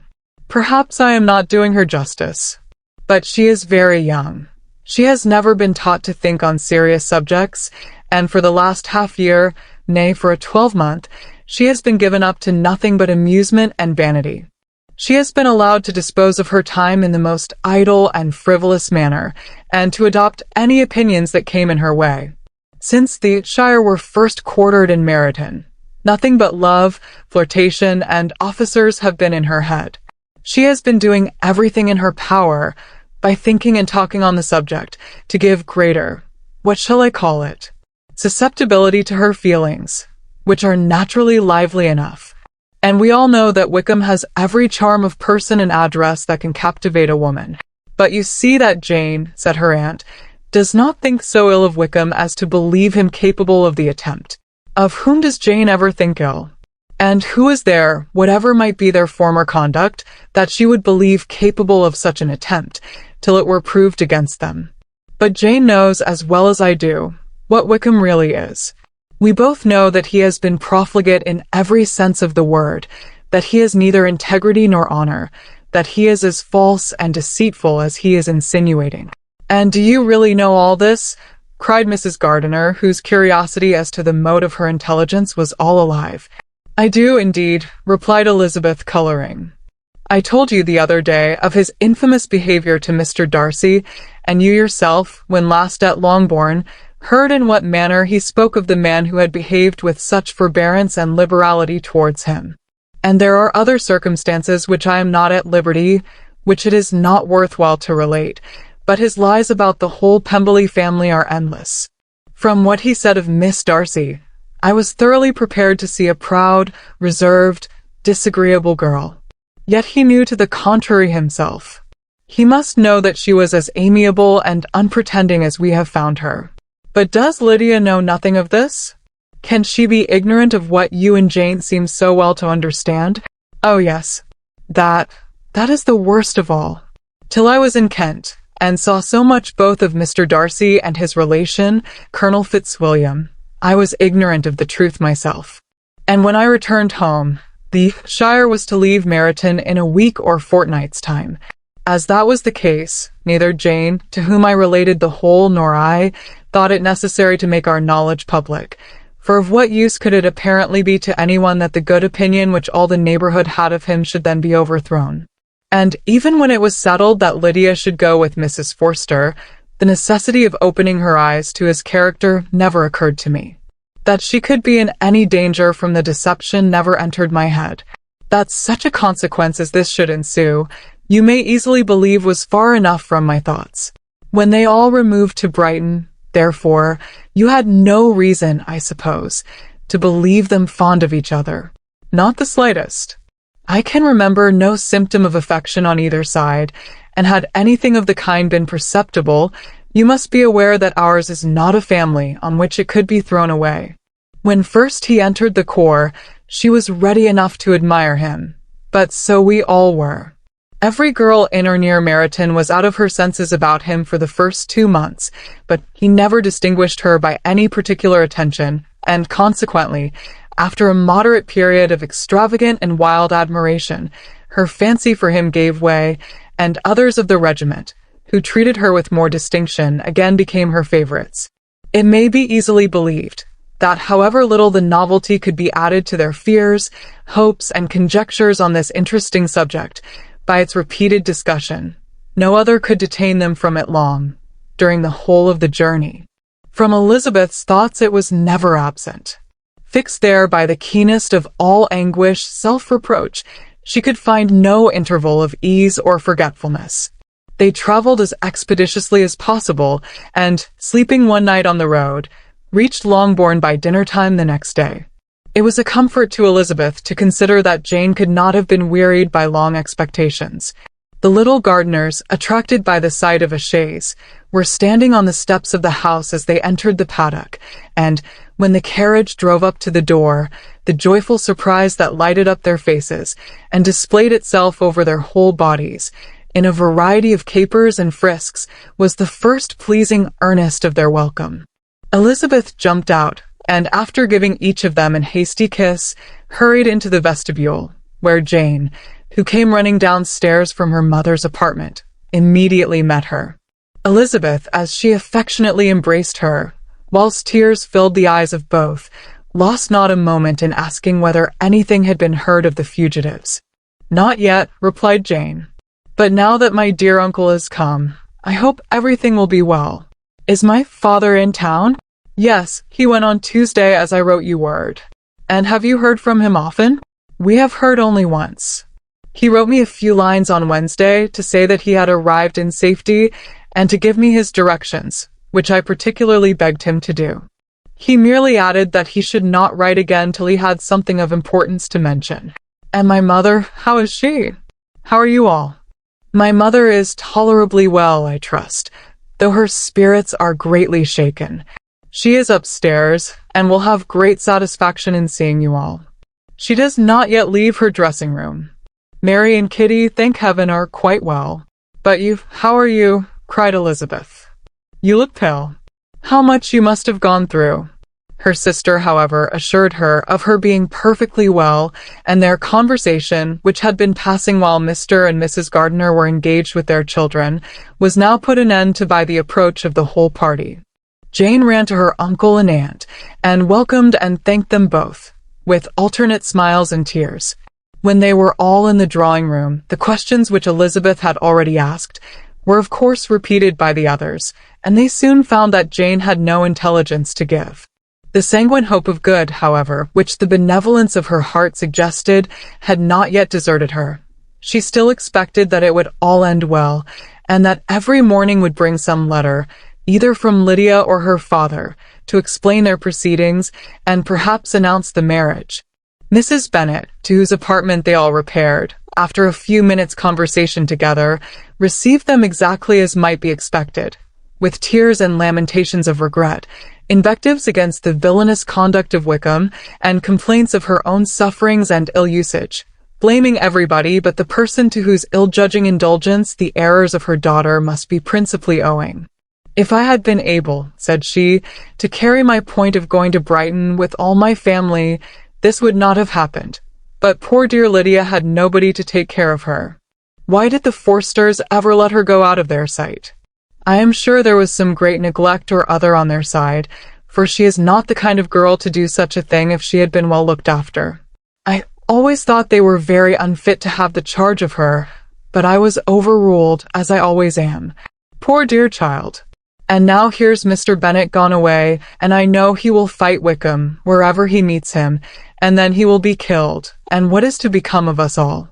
Perhaps I am not doing her justice. But she is very young. She has never been taught to think on serious subjects, and for the last half-year, nay, for a 12-month, she has been given up to nothing but amusement and vanity. She has been allowed to dispose of her time in the most idle and frivolous manner, and to adopt any opinions that came in her way. Since the Shire were first quartered in Meryton, nothing but love, flirtation, and officers have been in her head. She has been doing everything in her power, by thinking and talking on the subject, to give greater, what shall I call it, susceptibility to her feelings, which are naturally lively enough. And we all know that Wickham has every charm of person and address that can captivate a woman. But you see that Jane, said her aunt, does not think so ill of Wickham as to believe him capable of the attempt. Of whom does Jane ever think ill? And who is there, whatever might be their former conduct, that she would believe capable of such an attempt, till it were proved against them? But Jane knows as well as I do what Wickham really is. We both know that he has been profligate in every sense of the word, that he has neither integrity nor honor, that he is as false and deceitful as he is insinuating. And do you really know all this? Cried Mrs. Gardiner, whose curiosity as to the mode of her intelligence was all alive. I do, indeed, replied Elizabeth, coloring. I told you the other day of his infamous behavior to Mr. Darcy, and you yourself, when last at Longbourn, heard in what manner he spoke of the man who had behaved with such forbearance and liberality towards him. And there are other circumstances which I am not at liberty, which it is not worth while to relate, but his lies about the whole Pemberley family are endless. From what he said of Miss Darcy, I was thoroughly prepared to see a proud, reserved, disagreeable girl. Yet he knew to the contrary himself. He must know that she was as amiable and unpretending as we have found her. But does Lydia know nothing of this? Can she be ignorant of what you and Jane seem so well to understand? Oh yes, that is the worst of all. Till I was in Kent, and saw so much both of Mr. Darcy and his relation, Colonel Fitzwilliam, I was ignorant of the truth myself. And when I returned home, the Shire was to leave Meryton in a week or fortnight's time. As that was the case, neither Jane, to whom I related the whole, nor I, thought it necessary to make our knowledge public. For of what use could it apparently be to anyone that the good opinion which all the neighbourhood had of him should then be overthrown? And even when it was settled that Lydia should go with Mrs. Forster, the necessity of opening her eyes to his character never occurred to me. That she could be in any danger from the deception never entered my head. That such a consequence as this should ensue, you may easily believe was far enough from my thoughts. When they all removed to Brighton, therefore, you had no reason, I suppose, to believe them fond of each other. Not the slightest. I can remember no symptom of affection on either side, and had anything of the kind been perceptible, you must be aware that ours is not a family on which it could be thrown away. When first he entered the corps, she was ready enough to admire him, but so we all were. Every girl in or near Meryton was out of her senses about him for the first 2 months, but he never distinguished her by any particular attention, and consequently, after a moderate period of extravagant and wild admiration, her fancy for him gave way, and others of the regiment, who treated her with more distinction, again became her favourites. It may be easily believed that however little the novelty could be added to their fears, hopes, and conjectures on this interesting subject, by its repeated discussion, no other could detain them from it long, during the whole of the journey. From Elizabeth's thoughts it was never absent. Fixed there by the keenest of all anguish, self-reproach, she could find no interval of ease or forgetfulness. They travelled as expeditiously as possible, and, sleeping one night on the road, reached Longbourn by dinner-time the next day. It was a comfort to Elizabeth to consider that Jane could not have been wearied by long expectations. The little gardeners, attracted by the sight of a chaise, were standing on the steps of the house as they entered the paddock, and, when the carriage drove up to the door, the joyful surprise that lighted up their faces, and displayed itself over their whole bodies, in a variety of capers and frisks, was the first pleasing earnest of their welcome. Elizabeth jumped out, and after giving each of them an hasty kiss, hurried into the vestibule, where Jane, who came running downstairs from her mother's apartment, immediately met her. Elizabeth, as she affectionately embraced her, whilst tears filled the eyes of both, lost not a moment in asking whether anything had been heard of the fugitives. "Not yet," replied Jane. "But now that my dear uncle is come, I hope everything will be well. Is my father in town?" "Yes, he went on Tuesday as I wrote you word." "And have you heard from him often?" "We have heard only once. He wrote me a few lines on Wednesday to say that he had arrived in safety and to give me his directions, which I particularly begged him to do. He merely added that he should not write again till he had something of importance to mention." "And my mother, how is she? How are you all?" "My mother is tolerably well, I trust, though her spirits are greatly shaken. She is upstairs, and will have great satisfaction in seeing you all. She does not yet leave her dressing-room. Mary and Kitty, thank heaven, are quite well. But how are you?" cried Elizabeth. "You look pale. How much you must have gone through." Her sister, however, assured her of her being perfectly well, and their conversation, which had been passing while Mr. and Mrs. Gardiner were engaged with their children, was now put an end to by the approach of the whole party. Jane ran to her uncle and aunt, and welcomed and thanked them both, with alternate smiles and tears. When they were all in the drawing-room, the questions which Elizabeth had already asked were of course repeated by the others, and they soon found that Jane had no intelligence to give. The sanguine hope of good, however, which the benevolence of her heart suggested, had not yet deserted her. She still expected that it would all end well, and that every morning would bring some letter, either from Lydia or her father, to explain their proceedings and perhaps announce the marriage. Mrs. Bennet, to whose apartment they all repaired, after a few minutes' conversation together, received them exactly as might be expected, with tears and lamentations of regret, invectives against the villainous conduct of Wickham, and complaints of her own sufferings and ill-usage, blaming everybody but the person to whose ill-judging indulgence the errors of her daughter must be principally owing. "If I had been able," said she, "to carry my point of going to Brighton with all my family, this would not have happened. But poor dear Lydia had nobody to take care of her. Why did the Forsters ever let her go out of their sight? I am sure there was some great neglect or other on their side, for she is not the kind of girl to do such a thing if she had been well looked after. I always thought they were very unfit to have the charge of her, but I was overruled, as I always am. Poor dear child. And now here's Mr. Bennet gone away, and I know he will fight Wickham wherever he meets him, and then he will be killed, and what is to become of us all?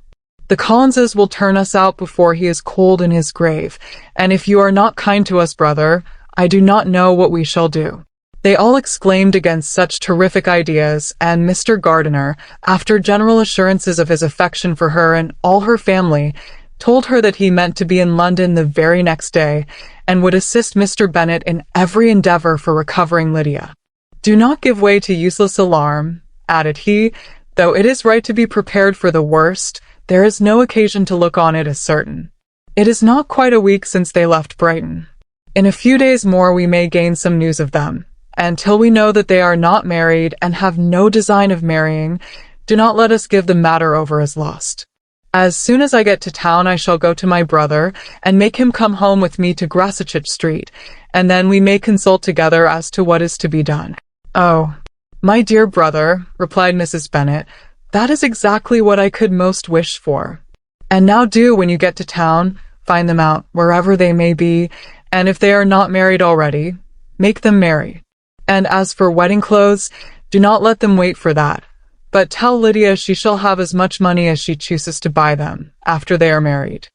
The Collinses will turn us out before he is cold in his grave, and if you are not kind to us, brother, I do not know what we shall do." They all exclaimed against such terrific ideas, and Mr. Gardiner, after general assurances of his affection for her and all her family, told her that he meant to be in London the very next day, and would assist Mr. Bennet in every endeavour for recovering Lydia. "Do not give way to useless alarm," added he, "though it is right to be prepared for the worst. There is no occasion to look on it as certain. It is not quite a week since they left Brighton. In a few days more we may gain some news of them, and till we know that they are not married and have no design of marrying, do not let us give the matter over as lost. As soon as I get to town I shall go to my brother, and make him come home with me to Gracechurch Street, and then we may consult together as to what is to be done." "Oh, my dear brother," replied Mrs. Bennet, "that is exactly what I could most wish for. And now do, when you get to town, find them out, wherever they may be, and if they are not married already, make them marry. And as for wedding clothes, do not let them wait for that, but tell Lydia she shall have as much money as she chooses to buy them, after they are married.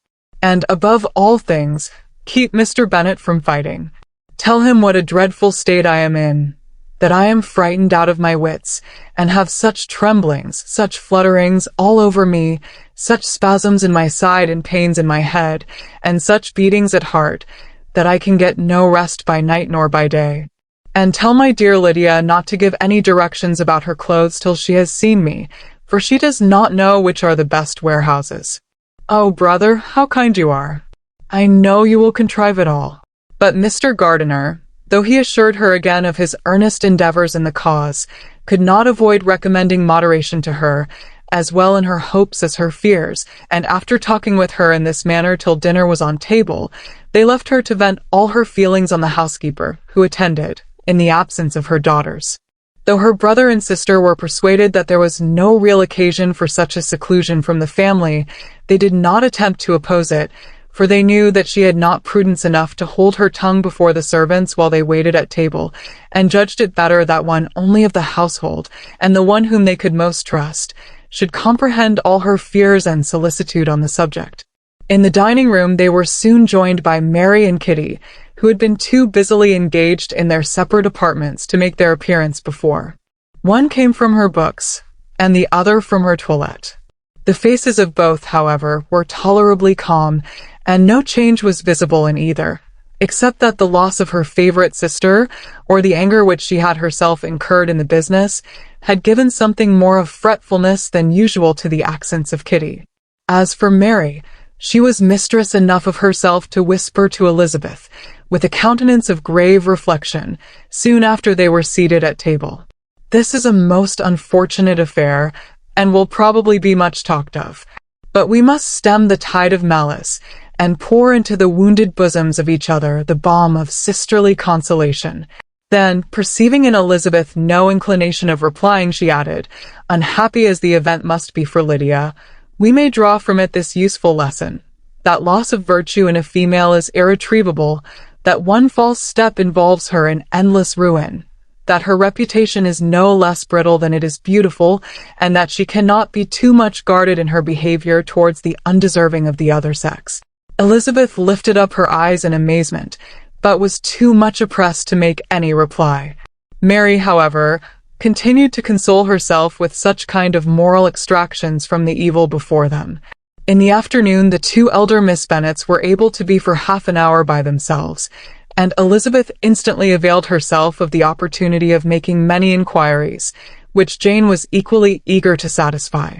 And above all things, keep Mr. Bennet from fighting. Tell him what a dreadful state I am in, that I am frightened out of my wits, and have such tremblings, such flutterings all over me, such spasms in my side and pains in my head, and such beatings at heart, that I can get no rest by night nor by day. And tell my dear Lydia not to give any directions about her clothes till she has seen me, for she does not know which are the best warehouses. Oh, brother, how kind you are! I know you will contrive it all." But Mr. Gardiner, though he assured her again of his earnest endeavours in the cause, could not avoid recommending moderation to her, as well in her hopes as her fears, and after talking with her in this manner till dinner was on table, they left her to vent all her feelings on the housekeeper, who attended, in the absence of her daughters. Though her brother and sister were persuaded that there was no real occasion for such a seclusion from the family, they did not attempt to oppose it, for they knew that she had not prudence enough to hold her tongue before the servants while they waited at table, and judged it better that one only of the household, and the one whom they could most trust, should comprehend all her fears and solicitude on the subject. In the dining room they were soon joined by Mary and Kitty, who had been too busily engaged in their separate apartments to make their appearance before. One came from her books, and the other from her toilette. The faces of both, however, were tolerably calm, and no change was visible in either, except that the loss of her favourite sister, or the anger which she had herself incurred in the business, had given something more of fretfulness than usual to the accents of Kitty. As for Mary, she was mistress enough of herself to whisper to Elizabeth, with a countenance of grave reflection, soon after they were seated at table, "This is a most unfortunate affair, and will probably be much talked of. But we must stem the tide of malice, and pour into the wounded bosoms of each other the balm of sisterly consolation." Then, perceiving in Elizabeth no inclination of replying, she added, "Unhappy as the event must be for Lydia, we may draw from it this useful lesson, that loss of virtue in a female is irretrievable, that one false step involves her in endless ruin, that her reputation is no less brittle than it is beautiful, and that she cannot be too much guarded in her behaviour towards the undeserving of the other sex. Elizabeth lifted up her eyes in amazement, but was too much oppressed to make any reply. Mary, however, continued to console herself with such kind of moral extractions from the evil before them. In the afternoon, the two elder Miss Bennets were able to be for half an hour by themselves, and Elizabeth instantly availed herself of the opportunity of making many inquiries, which Jane was equally eager to satisfy.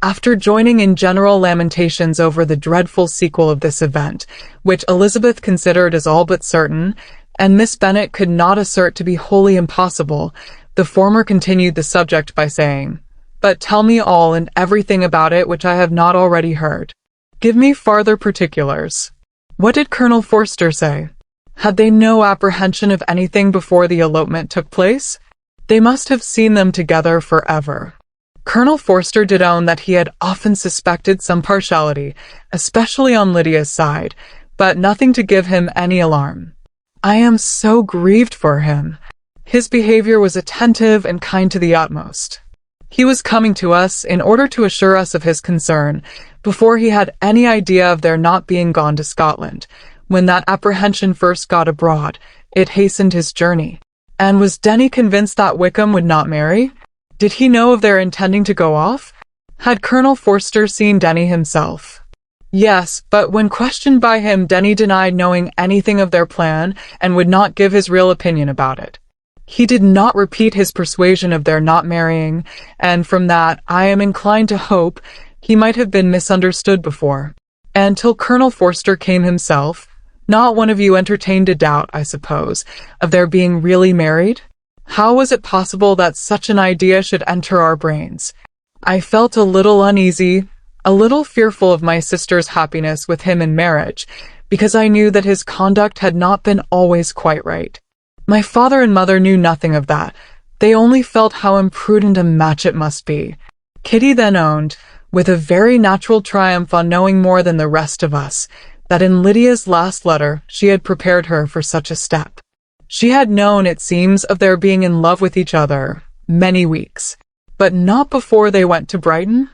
After joining in general lamentations over the dreadful sequel of this event, which Elizabeth considered as all but certain, and Miss Bennet could not assert to be wholly impossible, the former continued the subject by saying, "But tell me all and everything about it which I have not already heard. Give me farther particulars. What did Colonel Forster say? Had they no apprehension of anything before the elopement took place? They must have seen them together forever." Colonel Forster did own that he had often suspected some partiality, especially on Lydia's side, but nothing to give him any alarm. "I am so grieved for him. His behavior was attentive and kind to the utmost. He was coming to us in order to assure us of his concern, before he had any idea of their not being gone to Scotland. When that apprehension first got abroad, it hastened his journey." And was Denny convinced that Wickham would not marry? Did he know of their intending to go off? Had Colonel Forster seen Denny himself? Yes, but when questioned by him, Denny denied knowing anything of their plan and would not give his real opinion about it. He did not repeat his persuasion of their not marrying, and from that, I am inclined to hope, he might have been misunderstood before. And till Colonel Forster came himself, not one of you entertained a doubt, I suppose, of their being really married? How was it possible that such an idea should enter our brains? I felt a little uneasy, a little fearful of my sister's happiness with him in marriage, because I knew that his conduct had not been always quite right. My father and mother knew nothing of that. They only felt how imprudent a match it must be. Kitty then owned, with a very natural triumph on knowing more than the rest of us, that in Lydia's last letter she had prepared her for such a step. She had known, it seems, of their being in love with each other many weeks, but not before they went to Brighton?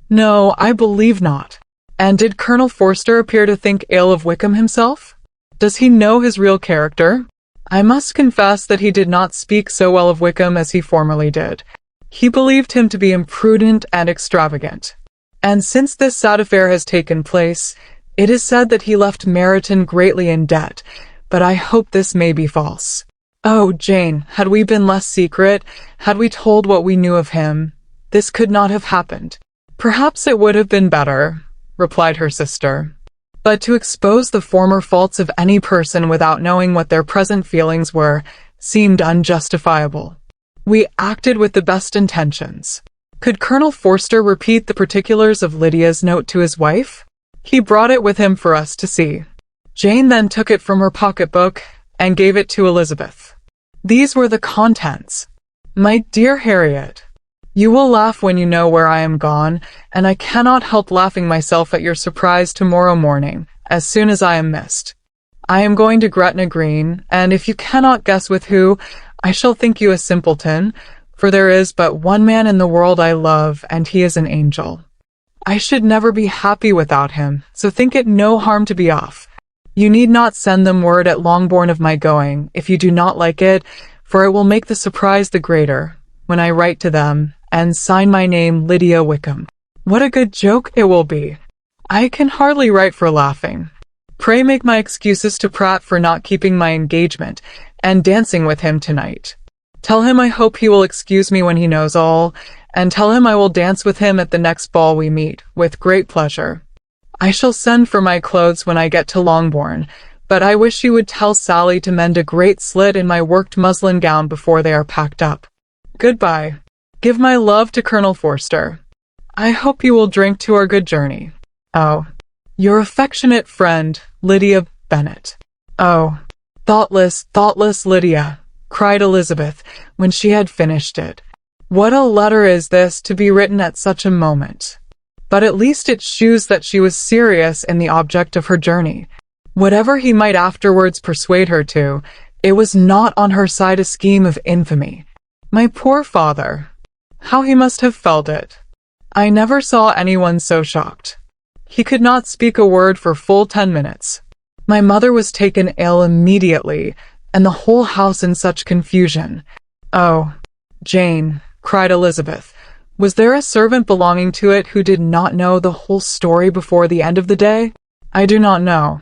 No, I believe not. And did Colonel Forster appear to think ill of Wickham himself? Does he know his real character? I must confess that he did not speak so well of Wickham as he formerly did. He believed him to be imprudent and extravagant. And since this sad affair has taken place, it is said that he left Meryton greatly in debt, but I hope this may be false. Oh, Jane, had we been less secret, had we told what we knew of him, this could not have happened. Perhaps it would have been better, replied her sister. But to expose the former faults of any person without knowing what their present feelings were seemed unjustifiable. We acted with the best intentions. Could Colonel Forster repeat the particulars of Lydia's note to his wife? He brought it with him for us to see. Jane then took it from her pocketbook and gave it to Elizabeth. These were the contents. "My dear Harriet, you will laugh when you know where I am gone, and I cannot help laughing myself at your surprise tomorrow morning, as soon as I am missed. I am going to Gretna Green, and if you cannot guess with who, I shall think you a simpleton, for there is but one man in the world I love, and he is an angel. I should never be happy without him, so think it no harm to be off. You need not send them word at Longbourn of my going, if you do not like it, for it will make the surprise the greater, when I write to them, and sign my name Lydia Wickham. What a good joke it will be! I can hardly write for laughing. Pray make my excuses to Pratt for not keeping my engagement, and dancing with him tonight. Tell him I hope he will excuse me when he knows all, and tell him I will dance with him at the next ball we meet, with great pleasure. I shall send for my clothes when I get to Longbourn, but I wish you would tell Sally to mend a great slit in my worked muslin gown before they are packed up. Goodbye. Give my love to Colonel Forster. I hope you will drink to our good journey. Oh, your affectionate friend, Lydia Bennet." "Oh, thoughtless Lydia," cried Elizabeth, when she had finished it. "What a letter is this to be written at such a moment! But at least it shews that she was serious in the object of her journey. Whatever he might afterwards persuade her to, it was not on her side a scheme of infamy. My poor father! How he must have felt it! I never saw anyone so shocked. He could not speak a word for full 10 minutes. My mother was taken ill immediately, and the whole house in such confusion. Oh, Jane, cried Elizabeth, was there a servant belonging to it who did not know the whole story before the end of the day? I do not know.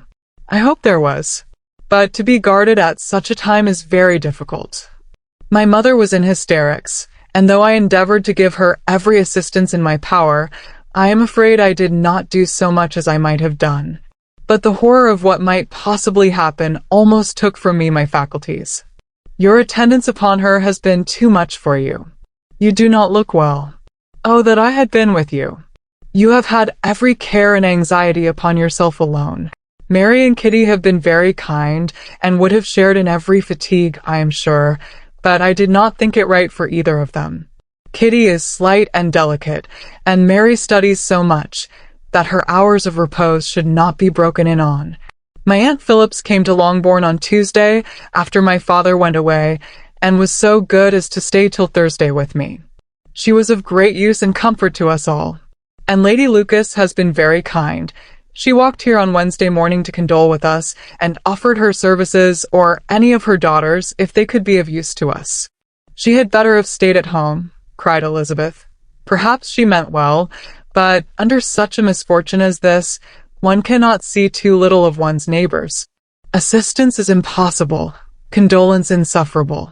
I hope there was. But to be guarded at such a time is very difficult. My mother was in hysterics, and though I endeavored to give her every assistance in my power, I am afraid I did not do so much as I might have done. But the horror of what might possibly happen almost took from me my faculties. Your attendance upon her has been too much for you. You do not look well. Oh, that I had been with you. You have had every care and anxiety upon yourself alone. Mary and Kitty have been very kind, and would have shared in every fatigue, I am sure, but I did not think it right for either of them. Kitty is slight and delicate, and Mary studies so much that her hours of repose should not be broken in on. My Aunt Phillips came to Longbourn on Tuesday after my father went away, and was so good as to stay till Thursday with me. She was of great use and comfort to us all. And Lady Lucas has been very kind. She walked here on Wednesday morning to condole with us, and offered her services, or any of her daughters, if they could be of use to us. She had better have stayed at home, cried Elizabeth. Perhaps she meant well, but under such a misfortune as this, one cannot see too little of one's neighbors. Assistance is impossible, condolence insufferable.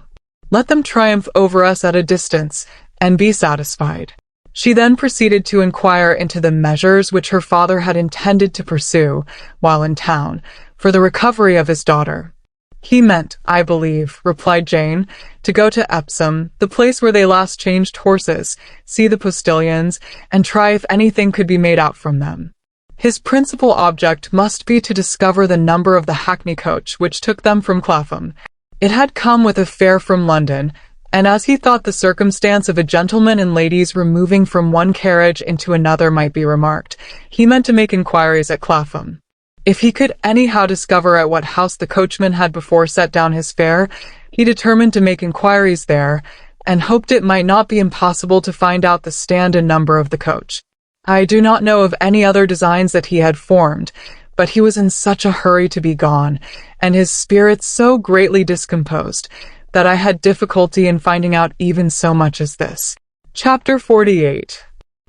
Let them triumph over us at a distance, and be satisfied. She then proceeded to inquire into the measures which her father had intended to pursue, while in town, for the recovery of his daughter. He meant, I believe, replied Jane, to go to Epsom, the place where they last changed horses, see the postilions, and try if anything could be made out from them. His principal object must be to discover the number of the hackney coach which took them from Clapham. It had come with a fare from London, and as he thought the circumstance of a gentleman and ladies removing from one carriage into another might be remarked, he meant to make inquiries at Clapham. If he could anyhow discover at what house the coachman had before set down his fare, he determined to make inquiries there, and hoped it might not be impossible to find out the stand and number of the coach. I do not know of any other designs that he had formed, but he was in such a hurry to be gone, and his spirits so greatly discomposed, that I had difficulty in finding out even so much as this. Chapter 48.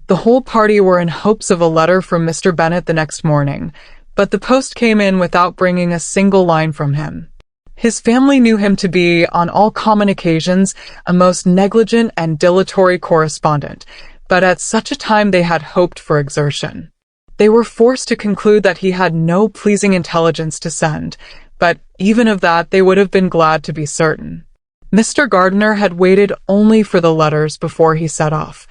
The whole party were in hopes of a letter from Mr. Bennet the next morning, but the post came in without bringing a single line from him. His family knew him to be, on all common occasions, a most negligent and dilatory correspondent, but at such a time they had hoped for exertion. They were forced to conclude that he had no pleasing intelligence to send, but even of that they would have been glad to be certain. Mr. Gardiner had waited only for the letters before he set off.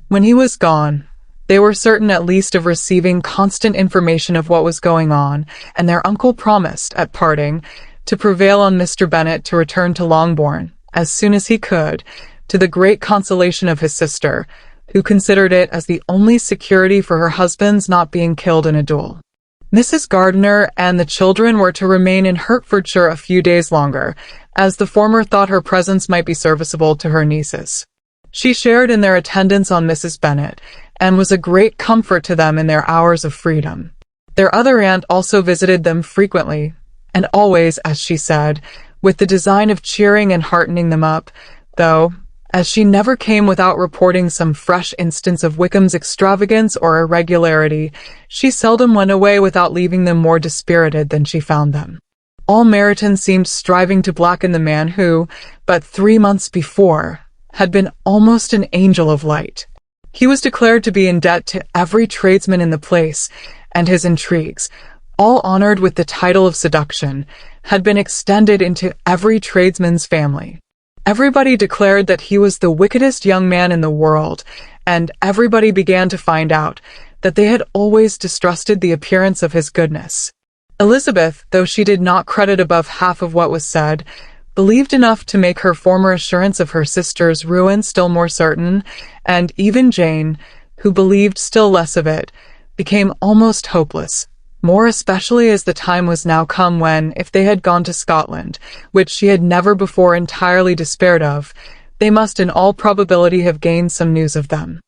When he was gone, they were certain at least of receiving constant information of what was going on, and their uncle promised, at parting, to prevail on Mr. Bennet to return to Longbourn, as soon as he could, to the great consolation of his sister, who considered it as the only security for her husband's not being killed in a duel. Mrs. Gardiner and the children were to remain in Hertfordshire a few days longer, as the former thought her presence might be serviceable to her nieces. She shared in their attendance on Mrs. Bennet, and was a great comfort to them in their hours of freedom. Their other aunt also visited them frequently, and always, as she said, with the design of cheering and heartening them up, though, as she never came without reporting some fresh instance of Wickham's extravagance or irregularity, she seldom went away without leaving them more dispirited than she found them. All Meryton seemed striving to blacken the man who, but 3 months before, had been almost an angel of light. He was declared to be in debt to every tradesman in the place, and his intrigues, all honoured with the title of seduction, had been extended into every tradesman's family. Everybody declared that he was the wickedest young man in the world, and everybody began to find out that they had always distrusted the appearance of his goodness. Elizabeth, though she did not credit above half of what was said, believed enough to make her former assurance of her sister's ruin still more certain, and even Jane, who believed still less of it, became almost hopeless, more especially as the time was now come when, if they had gone to Scotland, which she had never before entirely despaired of, they must in all probability have gained some news of them.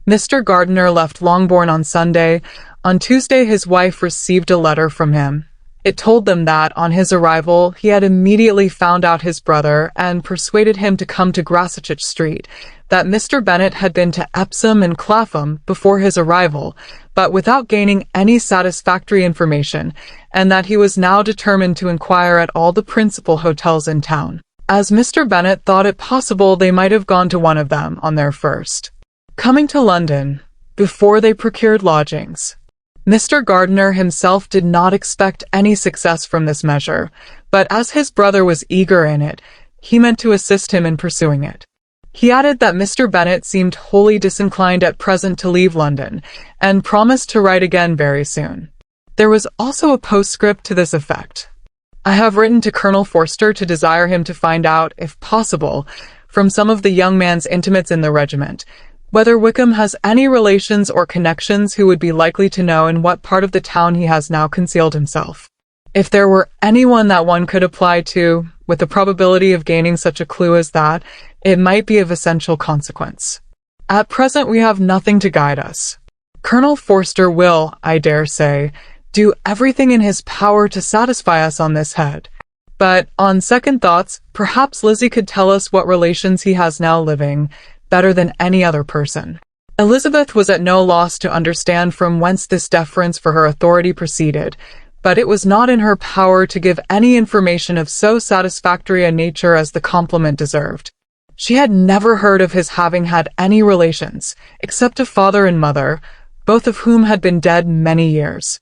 Mr. Gardiner left Longbourn on Sunday. On Tuesday, his wife received a letter from him. It told them that, on his arrival, he had immediately found out his brother and persuaded him to come to Grassetchett Street, that Mr. Bennet had been to Epsom and Clapham before his arrival, but without gaining any satisfactory information, and that he was now determined to inquire at all the principal hotels in town, as Mr. Bennet thought it possible they might have gone to one of them on their first coming to London, before they procured lodgings. Mr. Gardiner himself did not expect any success from this measure, but as his brother was eager in it, he meant to assist him in pursuing it. He added that Mr. Bennet seemed wholly disinclined at present to leave London, and promised to write again very soon. There was also a postscript to this effect. I have written to Colonel Forster to desire him to find out, if possible, from some of the young man's intimates in the regiment, whether Wickham has any relations or connections who would be likely to know in what part of the town he has now concealed himself. If there were anyone that one could apply to, with the probability of gaining such a clue as that, it might be of essential consequence. At present we have nothing to guide us. Colonel Forster will, I dare say, do everything in his power to satisfy us on this head. But, on second thoughts, perhaps Lizzie could tell us what relations he has now living, better than any other person. Elizabeth was at no loss to understand from whence this deference for her authority proceeded, but it was not in her power to give any information of so satisfactory a nature as the compliment deserved. She had never heard of his having had any relations, except a father and mother, both of whom had been dead many years.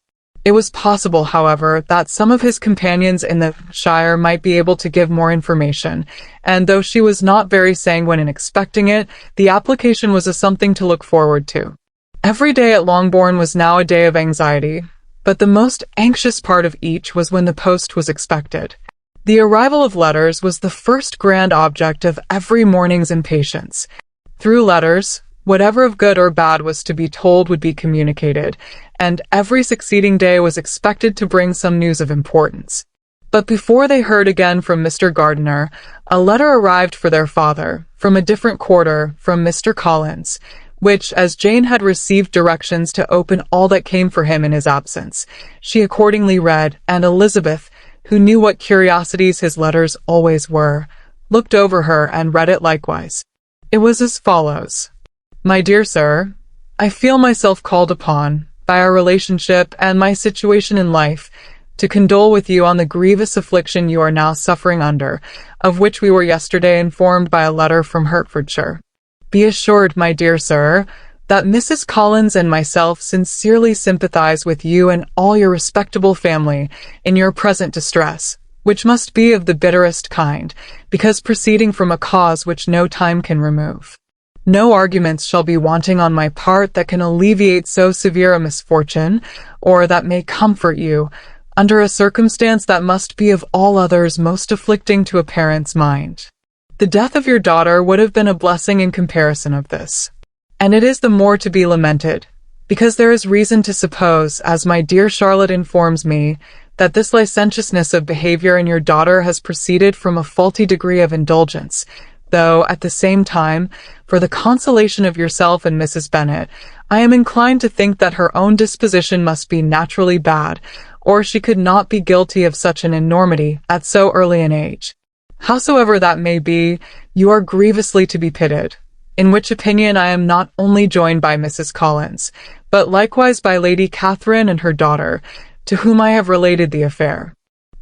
It was possible, however, that some of his companions in the shire might be able to give more information, and though she was not very sanguine in expecting it, the application was a something to look forward to. Every day at Longbourn was now a day of anxiety, but the most anxious part of each was when the post was expected. The arrival of letters was the first grand object of every morning's impatience. Through letters, whatever of good or bad was to be told would be communicated, and every succeeding day was expected to bring some news of importance. But before they heard again from Mr. Gardiner, a letter arrived for their father, from a different quarter, from Mr. Collins, which, as Jane had received directions to open all that came for him in his absence, she accordingly read, and Elizabeth, who knew what curiosities his letters always were, looked over her and read it likewise. It was as follows. My dear sir, I feel myself called upon, by our relationship and my situation in life, to condole with you on the grievous affliction you are now suffering under, of which we were yesterday informed by a letter from Hertfordshire. Be assured, my dear sir, that Mrs. Collins and myself sincerely sympathize with you and all your respectable family in your present distress, which must be of the bitterest kind, because proceeding from a cause which no time can remove. No arguments shall be wanting on my part that can alleviate so severe a misfortune, or that may comfort you, under a circumstance that must be of all others most afflicting to a parent's mind. The death of your daughter would have been a blessing in comparison of this, and it is the more to be lamented, because there is reason to suppose, as my dear Charlotte informs me, that this licentiousness of behavior in your daughter has proceeded from a faulty degree of indulgence, though, at the same time, for the consolation of yourself and Mrs. Bennet, I am inclined to think that her own disposition must be naturally bad, or she could not be guilty of such an enormity at so early an age. Howsoever that may be, you are grievously to be pitied, in which opinion I am not only joined by Mrs. Collins, but likewise by Lady Catherine and her daughter, to whom I have related the affair.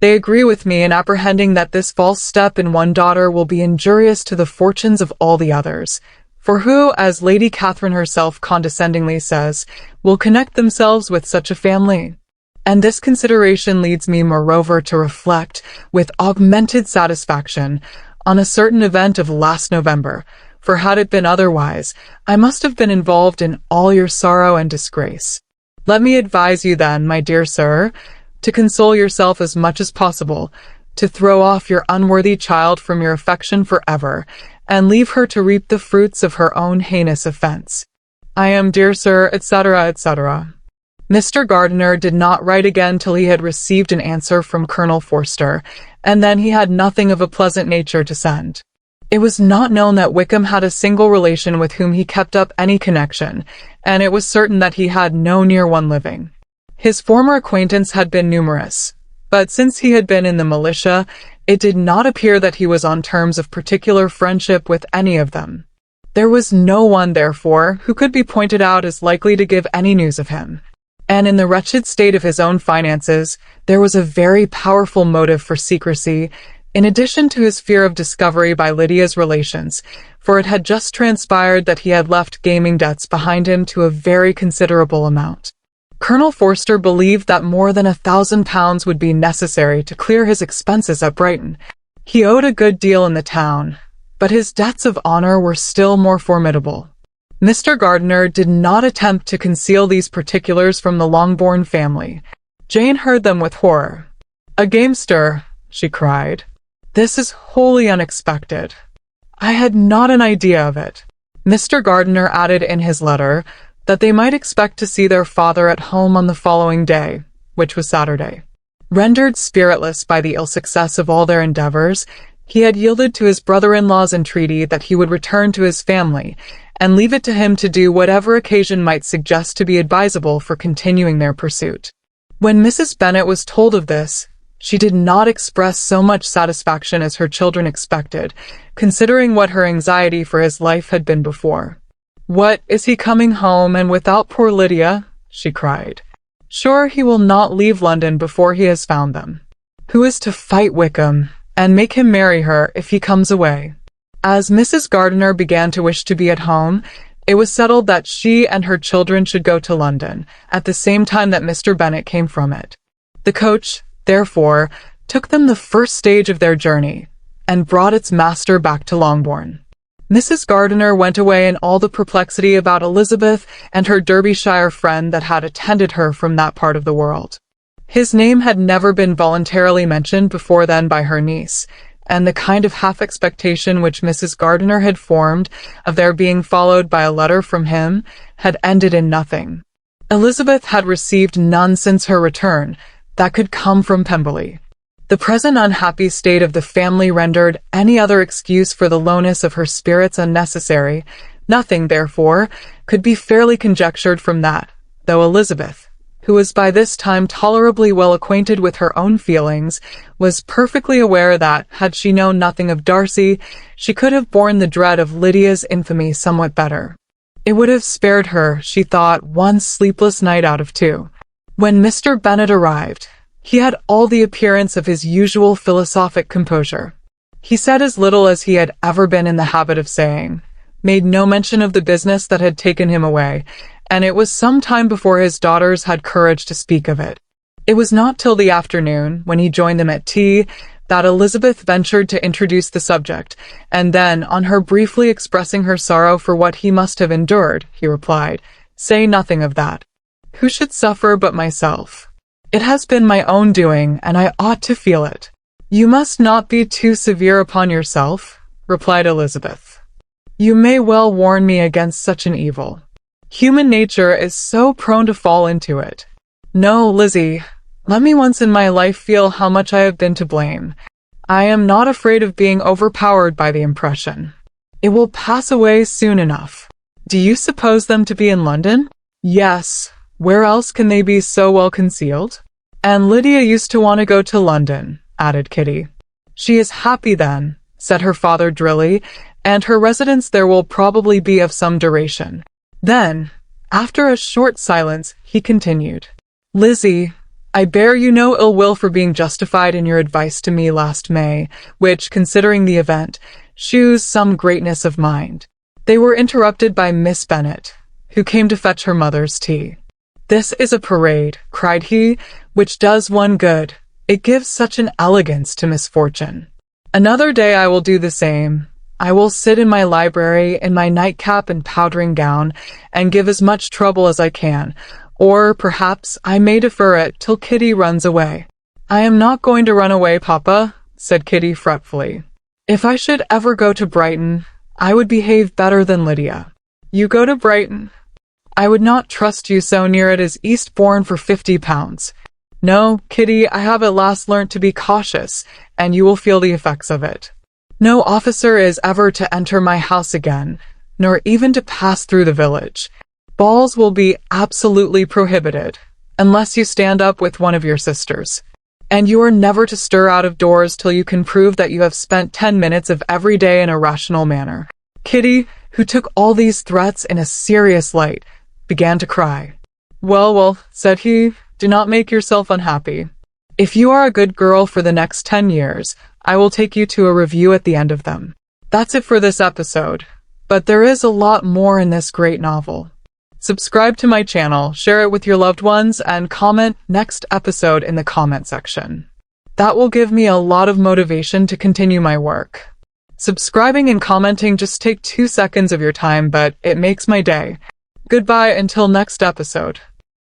They agree with me in apprehending that this false step in one daughter will be injurious to the fortunes of all the others, for who, as Lady Catherine herself condescendingly says, will connect themselves with such a family? And this consideration leads me moreover to reflect, with augmented satisfaction, on a certain event of last November, for had it been otherwise, I must have been involved in all your sorrow and disgrace. Let me advise you then, my dear sir, to console yourself as much as possible, to throw off your unworthy child from your affection forever, and leave her to reap the fruits of her own heinous offence. I am, dear sir, etc., etc. Mr. Gardiner did not write again till he had received an answer from Colonel Forster, and then he had nothing of a pleasant nature to send. It was not known that Wickham had a single relation with whom he kept up any connection, and it was certain that he had no near one living. His former acquaintance had been numerous, but since he had been in the militia, it did not appear that he was on terms of particular friendship with any of them. There was no one, therefore, who could be pointed out as likely to give any news of him. And in the wretched state of his own finances, there was a very powerful motive for secrecy, in addition to his fear of discovery by Lydia's relations, for it had just transpired that he had left gaming debts behind him to a very considerable amount. Colonel Forster believed that more than £1,000 would be necessary to clear his expenses at Brighton. He owed a good deal in the town, but his debts of honor were still more formidable. Mr. Gardiner did not attempt to conceal these particulars from the Longbourn family. Jane heard them with horror. "A gamester!" she cried. "This is wholly unexpected. I had not an idea of it." Mr. Gardiner added in his letter that they might expect to see their father at home on the following day, which was Saturday. Rendered spiritless by the ill success of all their endeavors, he had yielded to his brother-in-law's entreaty that he would return to his family, and leave it to him to do whatever occasion might suggest to be advisable for continuing their pursuit. When Mrs. Bennet was told of this, she did not express so much satisfaction as her children expected, considering what her anxiety for his life had been before. "What, is he coming home, and without poor Lydia?" she cried. "Sure he will not leave London before he has found them. Who is to fight Wickham, and make him marry her if he comes away?" As Mrs. Gardiner began to wish to be at home, it was settled that she and her children should go to London, at the same time that Mr. Bennet came from it. The coach, therefore, took them the first stage of their journey, and brought its master back to Longbourn. Mrs. Gardiner went away in all the perplexity about Elizabeth and her Derbyshire friend that had attended her from that part of the world. His name had never been voluntarily mentioned before then by her niece, and the kind of half-expectation which Mrs. Gardiner had formed of their being followed by a letter from him had ended in nothing. Elizabeth had received none since her return that could come from Pemberley. The present unhappy state of the family rendered any other excuse for the lowness of her spirits unnecessary. Nothing, therefore, could be fairly conjectured from that, though Elizabeth, who was by this time tolerably well acquainted with her own feelings, was perfectly aware that, had she known nothing of Darcy, she could have borne the dread of Lydia's infamy somewhat better. It would have spared her, she thought, one sleepless night out of two. When Mr. Bennet arrived, he had all the appearance of his usual philosophic composure. He said as little as he had ever been in the habit of saying, made no mention of the business that had taken him away, and it was some time before his daughters had courage to speak of it. It was not till the afternoon, when he joined them at tea, that Elizabeth ventured to introduce the subject, and then, on her briefly expressing her sorrow for what he must have endured, he replied, "Say nothing of that. Who should suffer but myself? It has been my own doing, and I ought to feel it." "You must not be too severe upon yourself," replied Elizabeth. "You may well warn me against such an evil. Human nature is so prone to fall into it. No, Lizzie, let me once in my life feel how much I have been to blame. I am not afraid of being overpowered by the impression. It will pass away soon enough." "Do you suppose them to be in London?" "Yes. Where else can they be so well concealed?" "And Lydia used to want to go to London," added Kitty. "She is happy then," said her father drily, "and her residence there will probably be of some duration." Then, after a short silence, he continued, "Lizzie, I bear you no ill will for being justified in your advice to me last May, which, considering the event, shews some greatness of mind." They were interrupted by Miss Bennet, who came to fetch her mother's tea. "This is a parade," cried he, "which does one good. It gives such an elegance to misfortune. Another day I will do the same. I will sit in my library in my nightcap and powdering gown, and give as much trouble as I can, or perhaps I may defer it till Kitty runs away." "I am not going to run away, Papa," said Kitty fretfully. "If I should ever go to Brighton, I would behave better than Lydia." "You go to Brighton? I would not trust you so near it as Eastbourne for £50. No, Kitty, I have at last learnt to be cautious, and you will feel the effects of it." No officer is ever to enter my house again, nor even to pass through the village. Balls will be absolutely prohibited, unless you stand up with one of your sisters. And you are never to stir out of doors till you can prove that you have spent 10 minutes of every day in a rational manner. Kitty, who took all these threats in a serious light, began to cry. Well, well, said he, do not make yourself unhappy. If you are a good girl for the next 10 years, I will take you to a review at the end of them. That's it for this episode, but there is a lot more in this great novel. Subscribe to my channel, share it with your loved ones, and comment next episode in the comment section. That will give me a lot of motivation to continue my work. Subscribing and commenting just take 2 seconds of your time, but it makes my day. Goodbye until next episode.